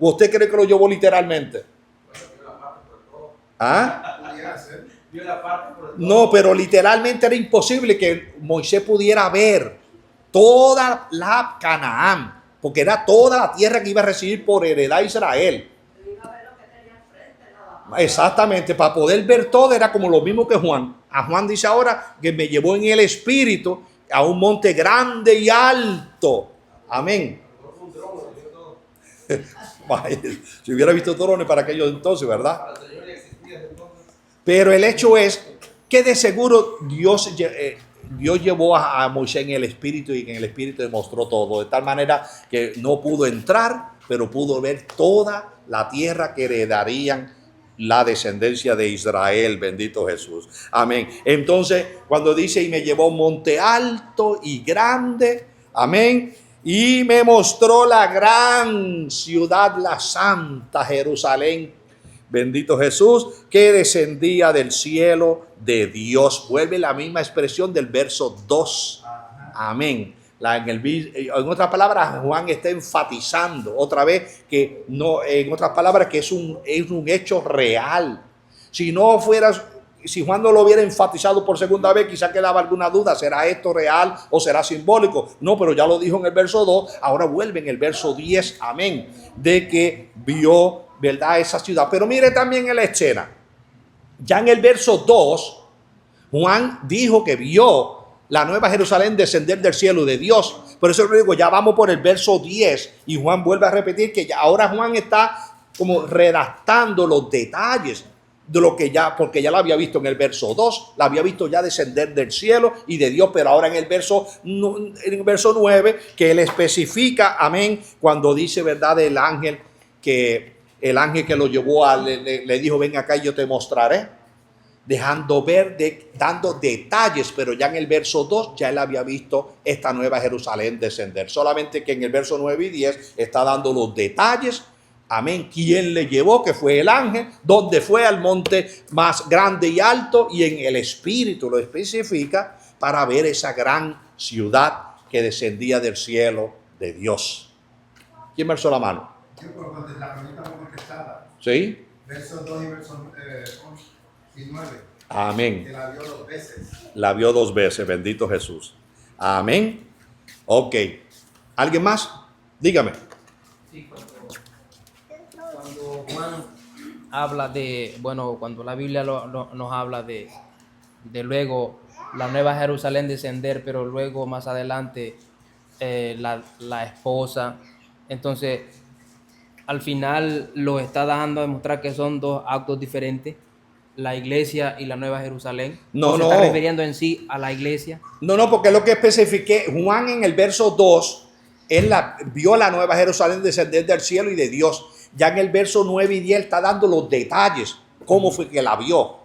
¿O usted cree que lo llevó literalmente? ¿Ah? No, pero literalmente era imposible que Moisés pudiera ver toda la Canaán, porque era toda la tierra que iba a recibir por heredad Israel. Exactamente, para poder ver todo era como lo mismo que Juan. A Juan dice ahora que me llevó en el espíritu a un monte grande y alto. Amén. Si hubiera visto drones para aquellos entonces, ¿verdad? Pero el hecho es que de seguro Dios llevó a Moisés en el espíritu y en el espíritu le mostró todo. De tal manera que no pudo entrar, pero pudo ver toda la tierra que heredarían la descendencia de Israel. Bendito Jesús. Amén. Entonces, cuando dice, y me llevó a un monte alto y grande. Amén. Y me mostró la gran ciudad, la santa Jerusalén. Bendito Jesús, que descendía del cielo de Dios. Vuelve la misma expresión del verso 2. Amén. En otras palabras, Juan está enfatizando otra vez que no, en otras palabras, que es un hecho real. Si no fuera si Juan no lo hubiera enfatizado por segunda vez, quizá quedaba alguna duda, ¿será esto real o será simbólico? No, pero ya lo dijo en el verso 2, ahora vuelve en el verso 10, amén, de que vio, ¿verdad?, esa ciudad. Pero mire también en la escena, ya en el verso 2, Juan dijo que vio la nueva Jerusalén descender del cielo de Dios. Por eso le digo, ya vamos por el verso 10 y Juan vuelve a repetir que ya, ahora Juan está como redactando los detalles de lo que ya, porque ya lo había visto en el verso 2, la había visto ya descender del cielo y de Dios, pero ahora en el verso 9, que él especifica, amén, cuando dice, verdad, el ángel que lo llevó, le dijo, ven acá y yo te mostraré. Dejando ver, dando detalles, pero ya en el verso 2 ya él había visto esta nueva Jerusalén descender. Solamente que en el verso 9 y 10 está dando los detalles, amén, quién le llevó, que fue el ángel, donde fue al monte más grande y alto, y en el espíritu lo especifica para ver esa gran ciudad que descendía del cielo de Dios. ¿Quién me alzó la mano? Sí, pero cuando la pregunta fue contestada. ¿Sí? Versos 2 y versos 11 y 9. Amén. Que la vio 2 veces. La vio 2 veces, bendito Jesús. Amén. Ok. ¿Alguien más? Dígame. Sí, cuando Juan habla de, bueno, cuando la Biblia nos habla de luego la nueva Jerusalén descender, pero luego más adelante la esposa, entonces al final lo está dando a demostrar que son dos actos diferentes, la iglesia y la nueva Jerusalén. No, ¿O se está refiriendo en sí a la iglesia? No, porque es lo que especifiqué. Juan en el verso 2, él vio la nueva Jerusalén descender del cielo y de Dios. Ya en el verso 9 y 10 está dando los detalles, cómo fue que la vio.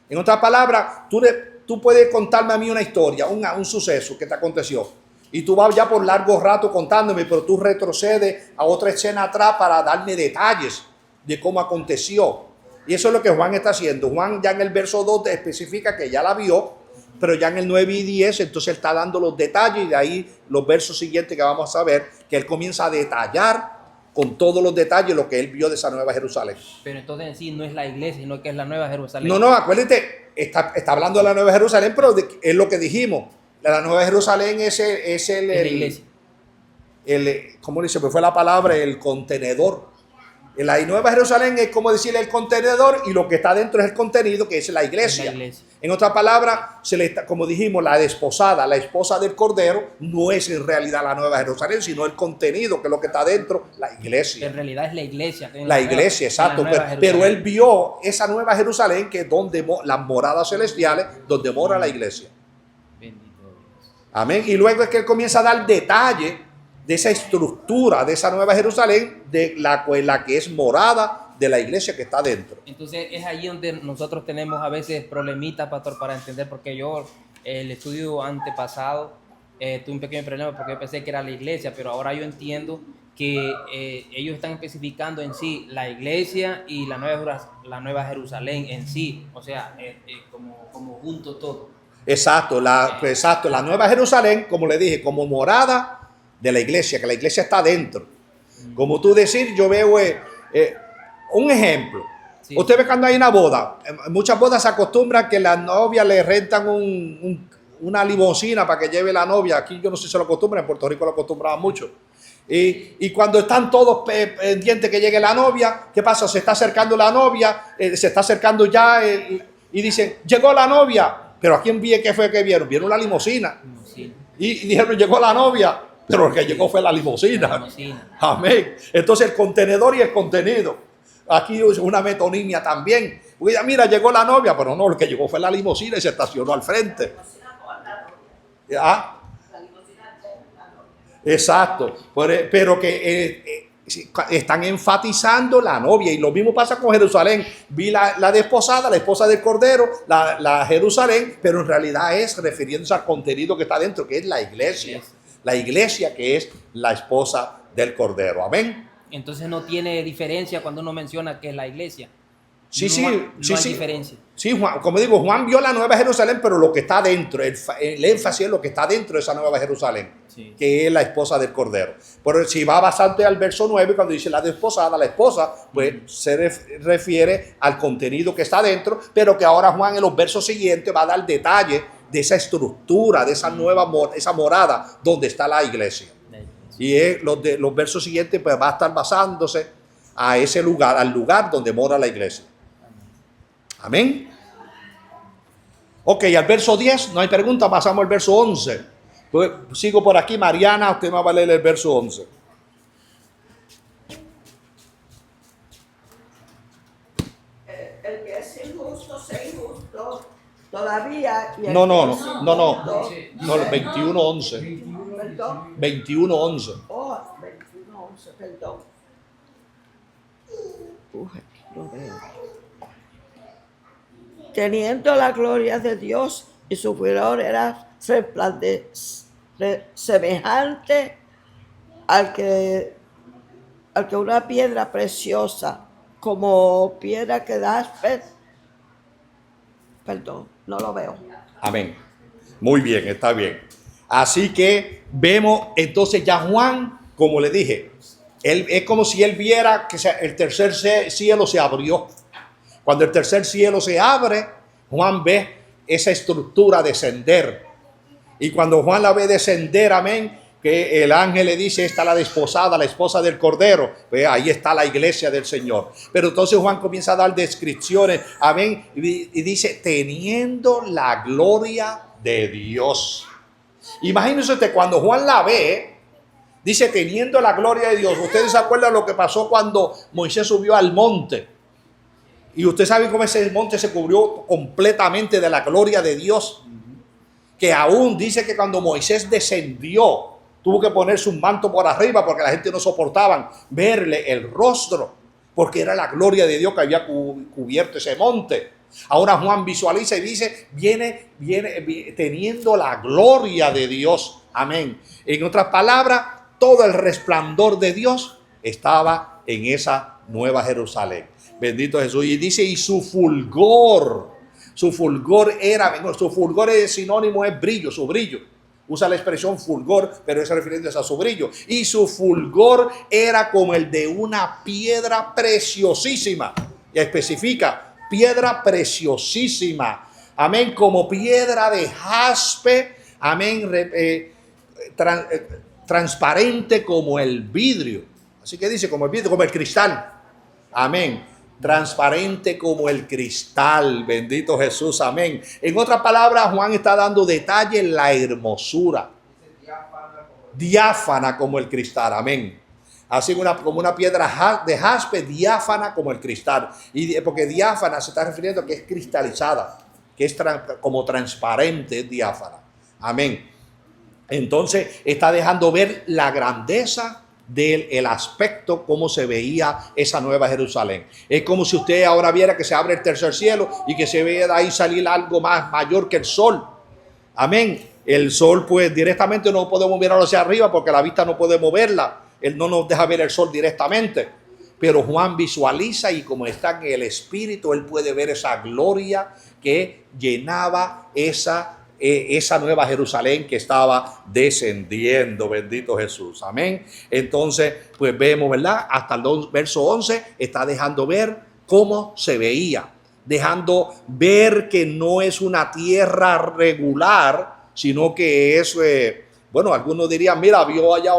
En otras palabras, tú puedes contarme a mí una historia, un suceso que te aconteció. Y tú vas ya por largo rato contándome, pero tú retrocedes a otra escena atrás para darme detalles de cómo aconteció. Y eso es lo que Juan está haciendo. Juan ya en el verso 2 te especifica que ya la vio, pero ya en el 9 y 10 entonces está dando los detalles, y de ahí los versos siguientes que vamos a ver, que él comienza a detallar con todos los detalles lo que él vio de esa nueva Jerusalén. Pero entonces en sí no es la iglesia, sino que es la nueva Jerusalén. No, acuérdate, está hablando de la nueva Jerusalén, pero es lo que dijimos. La nueva Jerusalén es la iglesia. ¿Cómo dice? Pues fue la palabra, el contenedor. La nueva Jerusalén es como decirle el contenedor, y lo que está dentro es el contenido, que es la iglesia. En otras palabras, como dijimos, la desposada, la esposa del Cordero, no es en realidad la nueva Jerusalén, sino el contenido, que es lo que está dentro, la iglesia. En realidad es la iglesia. La iglesia, exacto. Pero él vio esa nueva Jerusalén, que es donde las moradas celestiales, donde mora la iglesia. Bendito Dios. Amén. Y luego es que él comienza a dar detalle de esa estructura, de esa nueva Jerusalén, de la que es morada de la iglesia que está dentro. Entonces es ahí donde nosotros tenemos a veces problemitas, pastor, para entender, porque yo el estudio antepasado tuve un pequeño problema porque yo pensé que era la iglesia, pero ahora yo entiendo que ellos están especificando en sí la iglesia y la nueva Jerusalén en sí, o sea, como junto todo. Exacto, la nueva Jerusalén, como le dije, como morada de la iglesia, que la iglesia está dentro. Como tú decir, yo veo un ejemplo. Sí. Usted ve cuando hay una boda, en muchas bodas se acostumbra que la novia le rentan una limusina para que lleve la novia. Aquí yo no sé si se lo acostumbran, en Puerto Rico lo acostumbraban mucho. Y cuando están todos pendientes que llegue la novia, ¿qué pasa? Se está acercando la novia, se está acercando ya y dicen, llegó la novia. Pero ¿a quién qué fue que vieron? Vieron la limusina. Y dijeron, llegó la novia. Pero lo que llegó fue la limusina. Amén. Entonces el contenedor y el contenido. Aquí es una metonimia también. Mira, llegó la novia, pero no, lo que llegó fue la limusina y se estacionó al frente. ¿Ah? Exacto. Pero que están enfatizando la novia. Y lo mismo pasa con Jerusalén. Vi la desposada, la esposa del Cordero, la Jerusalén, pero en realidad es refiriéndose al contenido que está dentro, que es la iglesia. La iglesia, que es la esposa del Cordero. Amén. Entonces no tiene diferencia cuando uno menciona que es la iglesia. Sí, no hay diferencia. Sí, Juan, como digo, Juan vio la nueva Jerusalén, pero lo que está dentro, el énfasis es lo que está dentro de esa nueva Jerusalén. Sí. que es la esposa del Cordero. Pero si va bastante al verso 9, cuando dice la desposada, la esposa, pues se refiere al contenido que está dentro, pero que ahora Juan en los versos siguientes va a dar detalle de esa estructura, de esa nueva esa morada donde está la iglesia. Y los versos siguientes pues va a estar basándose a ese lugar, al lugar donde mora la iglesia. Amén. Ok, al verso 10 no hay pregunta, pasamos al verso 11. Pues, sigo por aquí, Mariana, usted me va a leer el verso 11. El que es injusto, sea injusto todavía. Y el No, que es injusto, no, el 21:11. Perdón. 21:11. Oh, 21:11, perdón. Aquí lo veo. Teniendo la gloria de Dios y su furor era semejante al que una piedra preciosa, como piedra que da aspecto. Perdón, no lo veo. Amén. Muy bien, está bien. Así que vemos entonces ya Juan, como le dije, él, es como si él viera que el tercer cielo se abrió. Cuando el tercer cielo se abre, Juan ve esa estructura descender. Y cuando Juan la ve descender, amén, que el ángel le dice, esta es la desposada, la esposa del Cordero. Pues ahí está la iglesia del Señor. Pero entonces Juan comienza a dar descripciones, amén, y dice, teniendo la gloria de Dios. Imagínense usted, cuando Juan la ve, dice, teniendo la gloria de Dios. Ustedes se acuerdan lo que pasó cuando Moisés subió al monte. Y usted sabe cómo ese monte se cubrió completamente de la gloria de Dios. Que aún dice que cuando Moisés descendió, tuvo que ponerse un manto por arriba porque la gente no soportaba verle el rostro, porque era la gloria de Dios que había cubierto ese monte. Ahora Juan visualiza y dice, viene teniendo la gloria de Dios. Amén. En otras palabras, todo el resplandor de Dios estaba en esa nueva Jerusalén. Bendito Jesús. Y dice, y su fulgor es sinónimo, es brillo, su brillo. Usa la expresión fulgor, pero es refiriéndose a su brillo. Y su fulgor era como el de una piedra preciosísima. Y especifica, piedra preciosísima. Amén, como piedra de jaspe. Amén, transparente como el vidrio. Así que dice, como el vidrio, como el cristal. Amén. Transparente como el cristal, bendito Jesús, amén. En otras palabras, Juan está dando detalle en la hermosura. Diáfana como el cristal, amén. Así como una piedra de jaspe, diáfana como el cristal. Y porque diáfana se está refiriendo a que es cristalizada, que es como transparente, es diáfana. Amén. Entonces está dejando ver la grandeza del aspecto, cómo se veía esa nueva Jerusalén. Es como si usted ahora viera que se abre el tercer cielo y que se ve de ahí salir algo más mayor que el sol. Amén. El sol, pues directamente no podemos mirarlo hacia arriba porque la vista no puede moverla. Él no nos deja ver el sol directamente. Pero Juan visualiza y como está en el espíritu, él puede ver esa gloria que llenaba esa nueva Jerusalén que estaba descendiendo, bendito Jesús, amén. Entonces, pues vemos, ¿verdad? Hasta el verso 11 está dejando ver cómo se veía, dejando ver que no es una tierra regular, sino que es, bueno, algunos dirían, mira, vio allá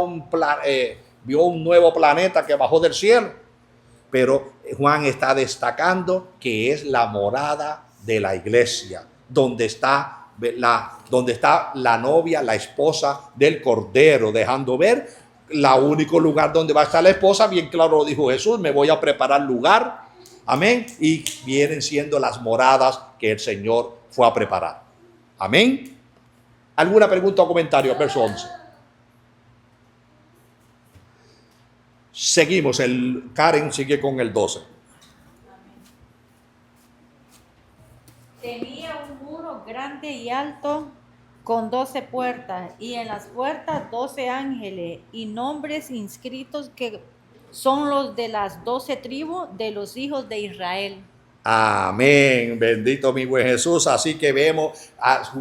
vio un nuevo planeta que bajó del cielo, pero Juan está destacando que es la morada de la iglesia, donde está la novia, la esposa del Cordero, dejando ver el único lugar donde va a estar la esposa. Bien claro dijo Jesús, me voy a preparar lugar, amén, y vienen siendo las moradas que el Señor fue a preparar, amén. ¿Alguna pregunta o comentario? Verso 11. Seguimos, Karen sigue con el 12. Tenía un muro grande y alto con 12 puertas, y en las puertas 12 ángeles y nombres inscritos que son los de las 12 tribus de los hijos de Israel. Amén, bendito mi buen Jesús. Así que vemos,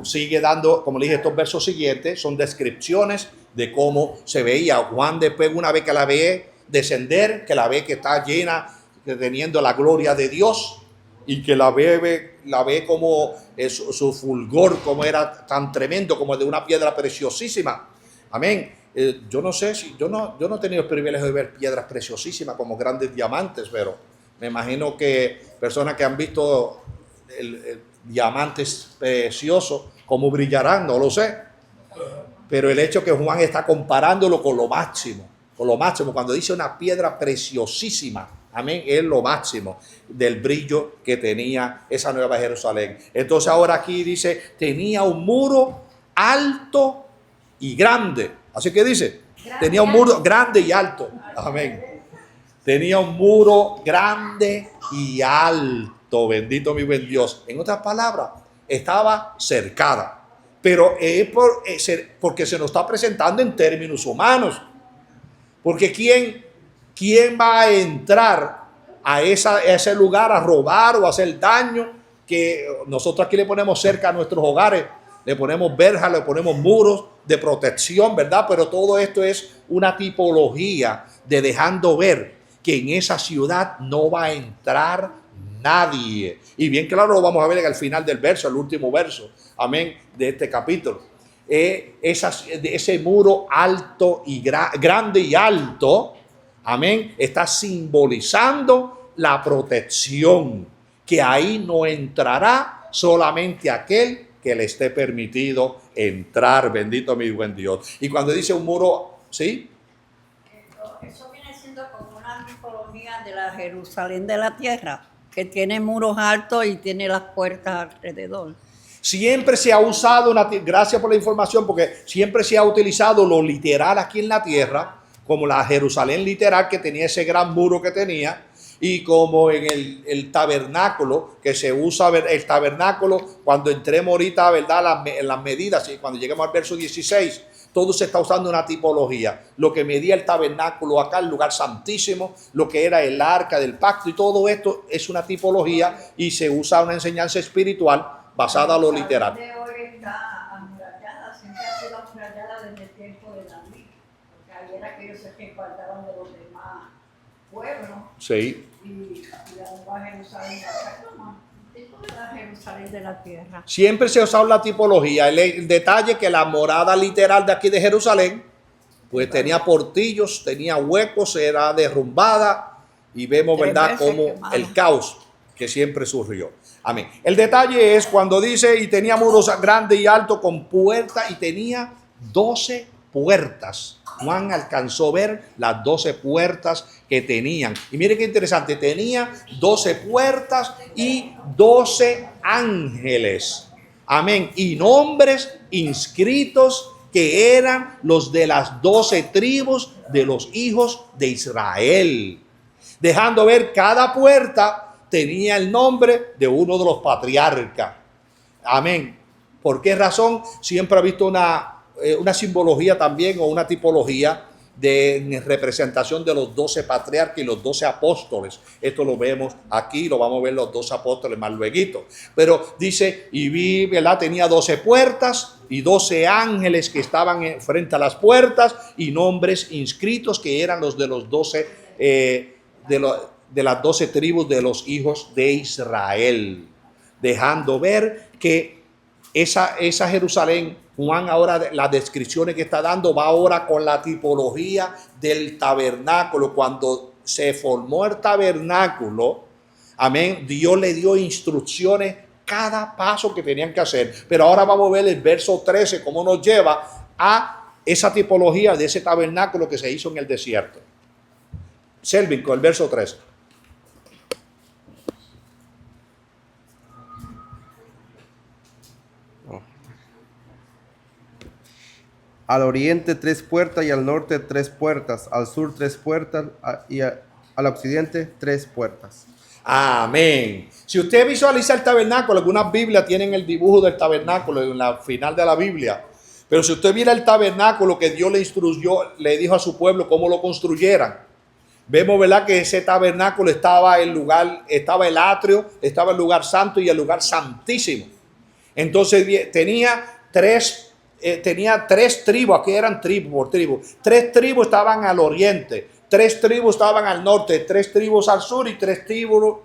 sigue dando, como le dije, estos versos siguientes son descripciones de cómo se veía. Juan después, una vez que la ve descender, que la ve que está llena, teniendo la gloria de Dios, y que la ve como su fulgor, como era tan tremendo, como de una piedra preciosísima. Amén. Yo no sé si, yo no he tenido el privilegio de ver piedras preciosísimas como grandes diamantes, pero me imagino que personas que han visto diamantes preciosos, cómo brillarán, no lo sé. Pero el hecho que Juan está comparándolo con lo máximo, cuando dice una piedra preciosísima, amén, es lo máximo del brillo que tenía esa Nueva Jerusalén. Entonces ahora aquí dice, tenía un muro alto y grande. Así que dice, tenía un muro grande y alto. Amén. Tenía un muro grande y alto. Bendito mi buen Dios. En otras palabras, estaba cercada. Pero es porque se nos está presentando en términos humanos. Porque ¿quién va a entrar a ese lugar a robar o a hacer daño? Que nosotros aquí le ponemos cerca a nuestros hogares, le ponemos verjas, le ponemos muros de protección, ¿verdad? Pero todo esto es una tipología de dejando ver que en esa ciudad no va a entrar nadie. Y bien claro lo vamos a ver al final del verso, el último verso, amén, de este capítulo. Ese muro alto y grande y alto, amén, está simbolizando la protección, que ahí no entrará solamente aquel que le esté permitido entrar. Bendito mi buen Dios. Y cuando dice un muro, ¿sí? Eso viene siendo como una tipología de la Jerusalén de la tierra, que tiene muros altos y tiene las puertas alrededor. Siempre se ha usado, gracias por la información, porque siempre se ha utilizado lo literal aquí en la tierra, como la Jerusalén literal que tenía ese gran muro que tenía, y como en el tabernáculo, que se usa el tabernáculo, cuando entremos ahorita, ¿verdad? Las medidas, y cuando lleguemos al verso 16, todo se está usando una tipología. Lo que medía el tabernáculo acá, el lugar santísimo, lo que era el arca del pacto, y todo esto es una tipología y se usa una enseñanza espiritual basada en lo literal. De hoy está amurallada, siempre ha sido amurallada desde el tiempo de David, porque ahí era que ellos se resguardaron de los demás pueblos. Sí. Y la Nueva Jerusalén, tipo de la Jerusalén de la tierra. Siempre se ha usado la tipología. El detalle que la morada literal de aquí de Jerusalén, pues tenía portillos, tenía huecos, era derrumbada, y vemos, ¿verdad?, como el caos que siempre surgió. Amén. El detalle es cuando dice, y tenía muros grandes y altos con puertas, y tenía 12 puertas. Juan alcanzó a ver las 12 puertas que tenían. Y mire qué interesante, tenía 12 puertas y 12 ángeles. Amén. Y nombres inscritos que eran los de las 12 tribus de los hijos de Israel. Dejando ver cada puerta tenía el nombre de uno de los patriarcas. Amén. ¿Por qué razón? Siempre ha visto una simbología también, o una tipología de representación de los 12 patriarcas y los 12 apóstoles. Esto lo vemos aquí, lo vamos a ver los 12 apóstoles más luego. Pero dice, y vi, ¿verdad? Tenía 12 puertas y 12 ángeles que estaban frente a las puertas, y nombres inscritos que eran los de los 12 de las 12 tribus de los hijos de Israel, dejando ver que esa Jerusalén, Juan ahora, las descripciones que está dando, va ahora con la tipología del tabernáculo. Cuando se formó el tabernáculo, amén, Dios le dio instrucciones cada paso que tenían que hacer. Pero ahora vamos a ver el verso 13, cómo nos lleva a esa tipología de ese tabernáculo que se hizo en el desierto. Selvin, con el verso 13. Al oriente 3 puertas, y al norte 3 puertas, al sur 3 puertas, y al occidente 3 puertas. Amén. Si usted visualiza el tabernáculo, algunas Biblias tienen el dibujo del tabernáculo en la final de la Biblia. Pero si usted mira el tabernáculo que Dios le instruyó, le dijo a su pueblo cómo lo construyeran, vemos, ¿verdad?, que ese tabernáculo estaba el atrio, estaba el lugar santo y el lugar santísimo. Entonces tenía 3 tenía 3 tribus, aquí eran tribu por tribu. 3 tribus estaban al oriente, 3 tribus estaban al norte, 3 tribus al sur y 3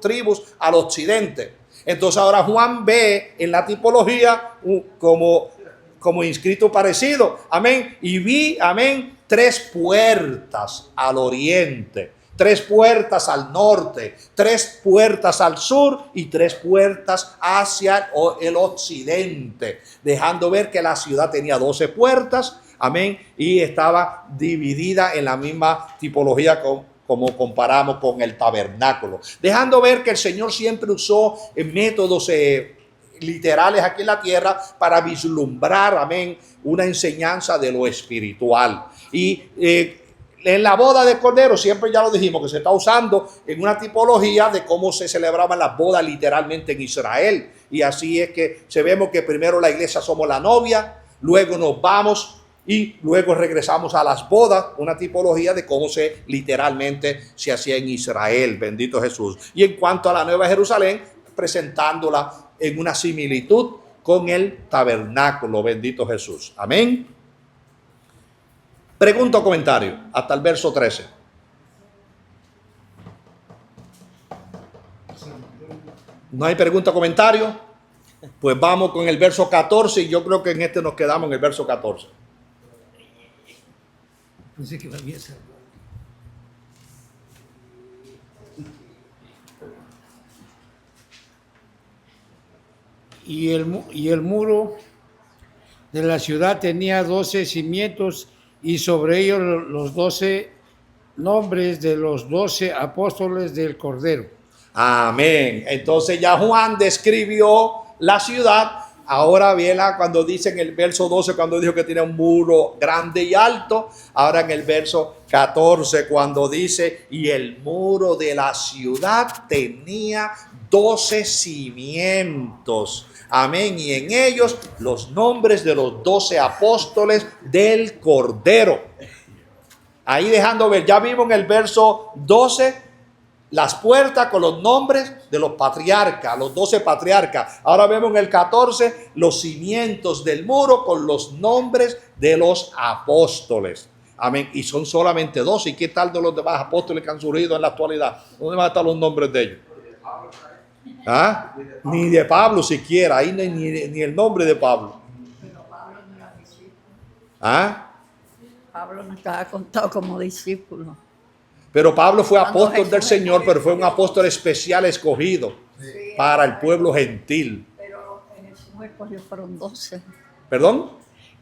tribus al occidente. Entonces ahora Juan ve en la tipología como inscrito parecido. Amén. Y vi, amén, 3 puertas al oriente, 3 puertas al norte, 3 puertas al sur y 3 puertas hacia el occidente, dejando ver que la ciudad tenía 12 puertas, amén, y estaba dividida en la misma tipología como comparamos con el tabernáculo, dejando ver que el Señor siempre usó métodos literales aquí en la tierra para vislumbrar, amén, una enseñanza de lo espiritual. Y en la boda de Cordero, siempre ya lo dijimos, que se está usando en una tipología de cómo se celebraban las bodas literalmente en Israel. Y así es que vemos que primero la iglesia somos la novia, luego nos vamos y luego regresamos a las bodas, una tipología de cómo literalmente se hacía en Israel, bendito Jesús. Y en cuanto a la Nueva Jerusalén, presentándola en una similitud con el tabernáculo, bendito Jesús. Amén. Pregunta o comentario hasta el verso 13. ¿No hay pregunta o comentario? Pues vamos con el verso 14 y yo creo que en este nos quedamos en el verso 14. Pensé que había cerrado. Y el muro de la ciudad tenía 12 cimientos y sobre ellos los 12 nombres de los 12 apóstoles del Cordero. Amén. Entonces ya Juan describió la ciudad. Ahora viene cuando dice en el verso 12, cuando dijo que tiene un muro grande y alto. Ahora en el verso 14, cuando dice, y el muro de la ciudad tenía 12 cimientos. Amén. Y en ellos los nombres de los 12 apóstoles del Cordero. Ahí dejando ver, ya vimos en el verso 12 las puertas con los nombres de los patriarcas, los 12 patriarcas. Ahora vemos en el 14 los cimientos del muro con los nombres de los apóstoles. Amén. Y son solamente 12. ¿Y qué tal de los demás apóstoles que han surgido en la actualidad? ¿Dónde van a estar los nombres de ellos? ¿Ah? Ni de Pablo siquiera. Ahí ni el nombre de Pablo. ¿Ah? Pablo no estaba contado como discípulo. Pero Pablo fue Cuando apóstol del Jesús Señor, pero fue un apóstol especial escogido para el pueblo gentil. Pero Jesús escogió fueron 12. ¿Perdón?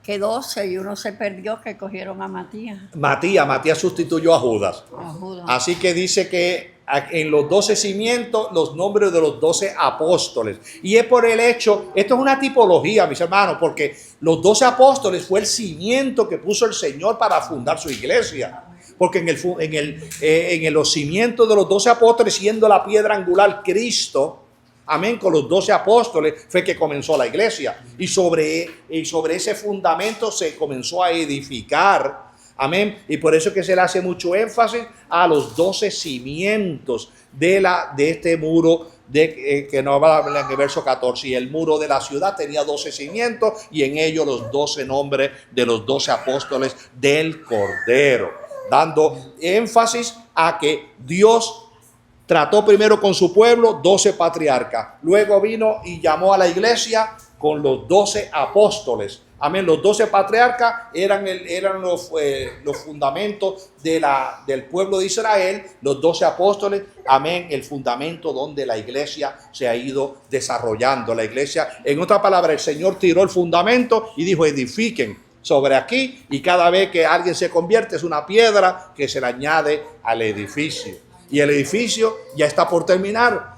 Que 12 y uno se perdió que cogieron a Matías. Matías sustituyó a Judas. A Judas. Así que dice que en los 12 cimientos, los nombres de los 12 apóstoles. Y es por el hecho, esto es una tipología, mis hermanos, porque los 12 apóstoles fue el cimiento que puso el Señor para fundar su iglesia. Porque en los cimientos de los 12 apóstoles, siendo la piedra angular Cristo, amén, con los 12 apóstoles fue que comenzó la iglesia. Y sobre ese fundamento se comenzó a edificar. Amén. Y por eso es que se le hace mucho énfasis a los 12 cimientos de este muro que nos va a hablar en el verso 14. Y el muro de la ciudad tenía 12 cimientos y en ellos los 12 nombres de los 12 apóstoles del Cordero. Dando énfasis a que Dios trató primero con su pueblo, 12 patriarcas. Luego vino y llamó a la iglesia con los 12 apóstoles. Amén. Los 12 patriarcas eran los fundamentos del pueblo de Israel. Los 12 apóstoles, amén, el fundamento donde la iglesia se ha ido desarrollando. La iglesia, en otra palabra, el Señor tiró el fundamento y dijo, edifiquen sobre aquí, y cada vez que alguien se convierte es una piedra que se le añade al edificio. Y el edificio ya está por terminar.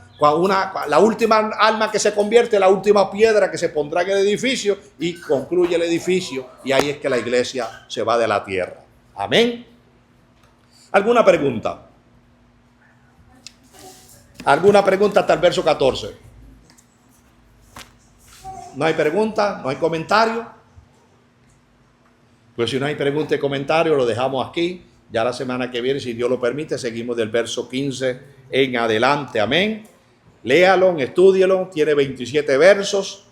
La última alma que se convierte, la última piedra que se pondrá en el edificio y concluye el edificio, y ahí es que la iglesia se va de la tierra. Amén. ¿Alguna pregunta? ¿Alguna pregunta hasta el verso 14? ¿No hay pregunta? ¿No hay comentario? Pues si no hay pregunta y comentario, lo dejamos aquí. Ya la semana que viene, si Dios lo permite, seguimos del verso 15 en adelante. Amén. Léalo, estúdielo. Tiene 27 versos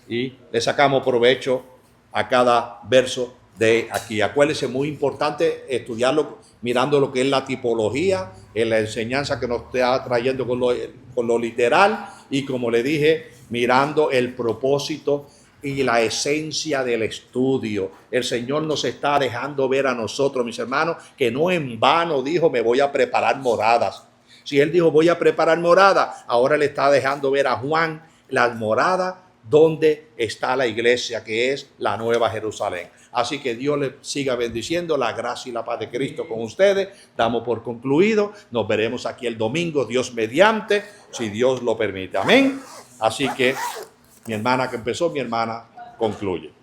y le sacamos provecho a cada verso de aquí. Acuérdense, muy importante estudiarlo mirando lo que es la tipología, en la enseñanza que nos está trayendo con lo literal, y como le dije, mirando el propósito y la esencia del estudio. El Señor nos está dejando ver a nosotros, mis hermanos, que no en vano dijo, me voy a preparar moradas. Si Él dijo, voy a preparar moradas, ahora le está dejando ver a Juan las moradas donde está la iglesia, que es la Nueva Jerusalén. Así que Dios le siga bendiciendo, la gracia y la paz de Cristo con ustedes. Damos por concluido. Nos veremos aquí el domingo, Dios mediante, si Dios lo permite. Amén. Así que mi hermana que empezó, mi hermana concluye.